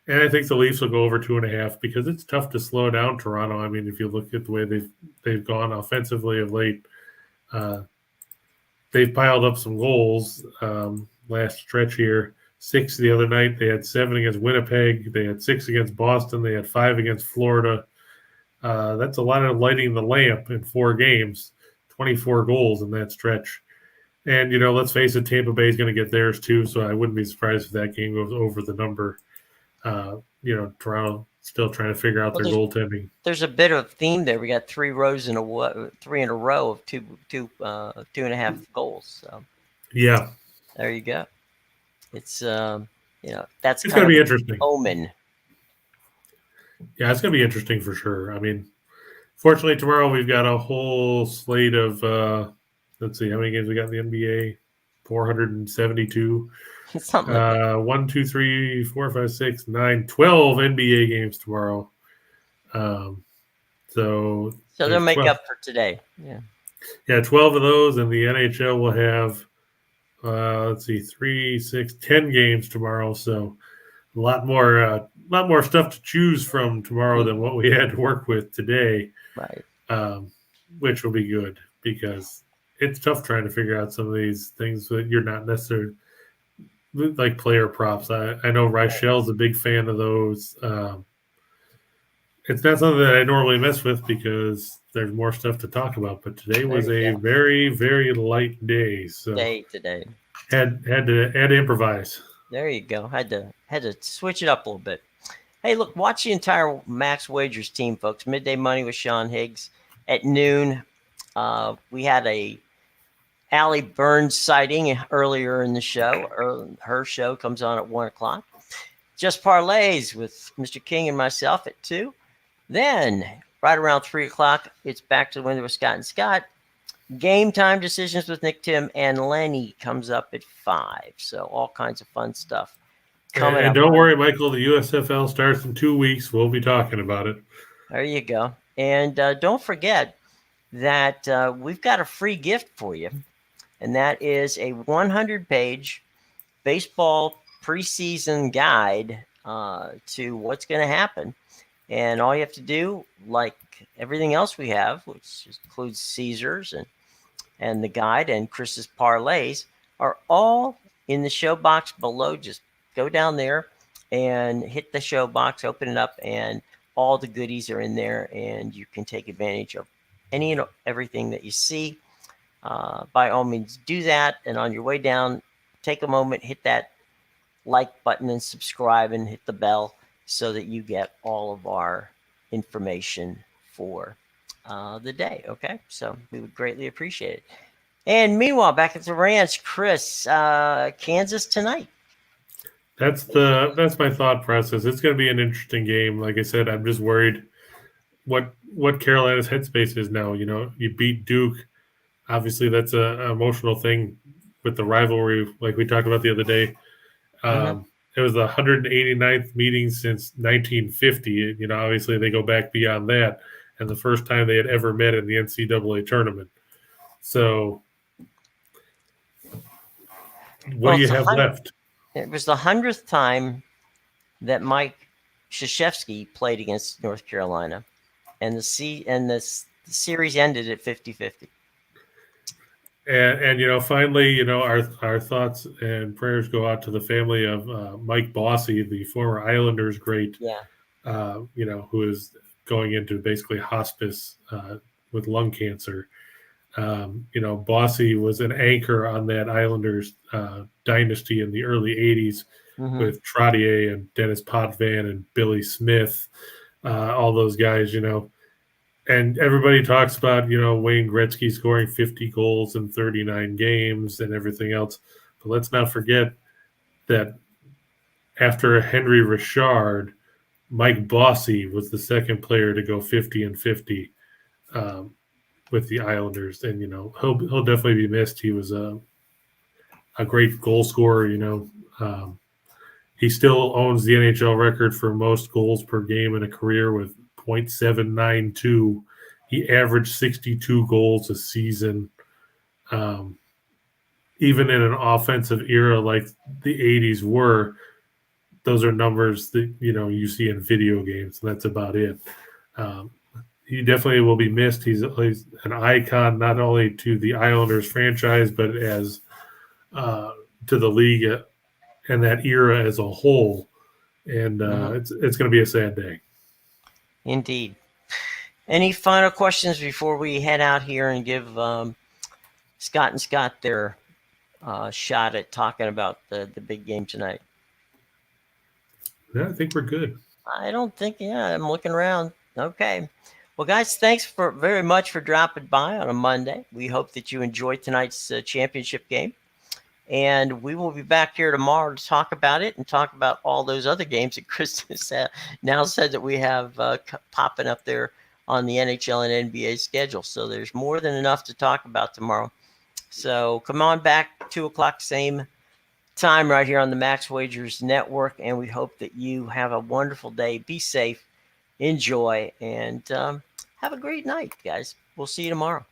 And I think the Leafs will go over 2.5, because it's tough to slow down Toronto. I mean, if you look at the way they've gone offensively of late, they've piled up some goals last stretch here. 6 the other night. They had 7 against Winnipeg. They had 6 against Boston. They had 5 against Florida. That's a lot of lighting the lamp in 4 games. 24 goals in that stretch. And, let's face it, Tampa Bay is going to get theirs too, so I wouldn't be surprised if that game goes over the number. Toronto still trying to figure out their goaltending. There's a bit of theme there. We got 3 in a row of 2.5 goals. So yeah, there you go. It's that's it's going to be interesting. Omen. Yeah, it's going to be interesting for sure. I mean, fortunately, tomorrow we've got a whole slate of, let's see, how many games we got in the NBA? 472. Something like that. 1, 2, 3, 4, 5, 6, 9, 12 NBA games tomorrow. So they'll make up for today. Yeah, 12 of those, and the NHL will have, 3, 6, 10 games tomorrow. So a lot more stuff to choose from tomorrow than what we had to work with today. Right. Which will be good, because it's tough trying to figure out some of these things that you're not necessarily like player props. I know Richel's a big fan of those. It's not something that I normally mess with because there's more stuff to talk about. But today was a very, very light day. So today had to improvise. There you go. Had to switch it up a little bit. Hey, look, watch the entire Max Wagers team, folks. Midday Money with Sean Higgs at noon. We had a Allie Burns sighting earlier in the show. Her show comes on at 1 o'clock. Just Parlays with Mr. King and myself at 2. Then, right around 3 o'clock, it's back to the window with Scott and Scott. Game time decisions with Nick, Tim, and Lenny comes up at 5. So all kinds of fun stuff coming up. And don't worry, Michael, the USFL starts in 2 weeks. We'll be talking about it. There you go. And don't forget that we've got a free gift for you, and that is a 100-page baseball preseason guide to what's going to happen. And all you have to do, like everything else we have, which includes Caesars and the guide and Chris's parlays, are all in the show box below. Just go down there and hit the show box, open it up, and all the goodies are in there, and you can take advantage of any and everything that you see. By all means, do that. And on your way down, take a moment, hit that like button and subscribe and hit the bell so that you get all of our information for the day. Okay, so we would greatly appreciate it. And meanwhile, back at the ranch, Chris, Kansas tonight. That's my thought process. It's going to be an interesting game. Like I said, I'm just worried what Carolina's headspace is now. You know, you beat Duke. Obviously, that's an emotional thing with the rivalry, like we talked about the other day. It was the 189th meeting since 1950. You know, obviously they go back beyond that, and the first time they had ever met in the NCAA tournament. So, what do you have left? It was the 100th time that Mike Krzyzewski played against North Carolina, and the series ended at 50-50. And you know, finally, you know, our thoughts and prayers go out to the family of Mike Bossy, the former Islanders great. Yeah. You know, who is going into basically hospice with lung cancer. You know, Bossy was an anchor on that Islanders dynasty in the early 80s with Trottier and Dennis Potvin and Billy Smith, all those guys, you know. And everybody talks about, you know, Wayne Gretzky scoring 50 goals in 39 games and everything else. But let's not forget that after Henry Richard, Mike Bossy was the second player to go 50-50 with the Islanders. And, you know, he'll definitely be missed. He was a great goal scorer, you know. He still owns the NHL record for most goals per game in a career with .792. He averaged 62 goals a season. Even in an offensive era like the 80s were, those are numbers that, you know, you see in video games, and that's about it. He definitely will be missed. He's an icon not only to the Islanders franchise, but as to the league and that era as a whole. And it's going to be a sad day. Indeed. Any final questions before we head out here and give Scott and Scott their shot at talking about the big game tonight? Yeah, I think we're good. I don't think, I'm looking around. Okay. Well, guys, thanks very much for dropping by on a Monday. We hope that you enjoyed tonight's championship game. And we will be back here tomorrow to talk about it and talk about all those other games that Chris now said that we have popping up there on the NHL and NBA schedule. So there's more than enough to talk about tomorrow. So come on back, 2 o'clock, same time right here on the Max Wagers Network. And we hope that you have a wonderful day. Be safe, enjoy, and have a great night, guys. We'll see you tomorrow.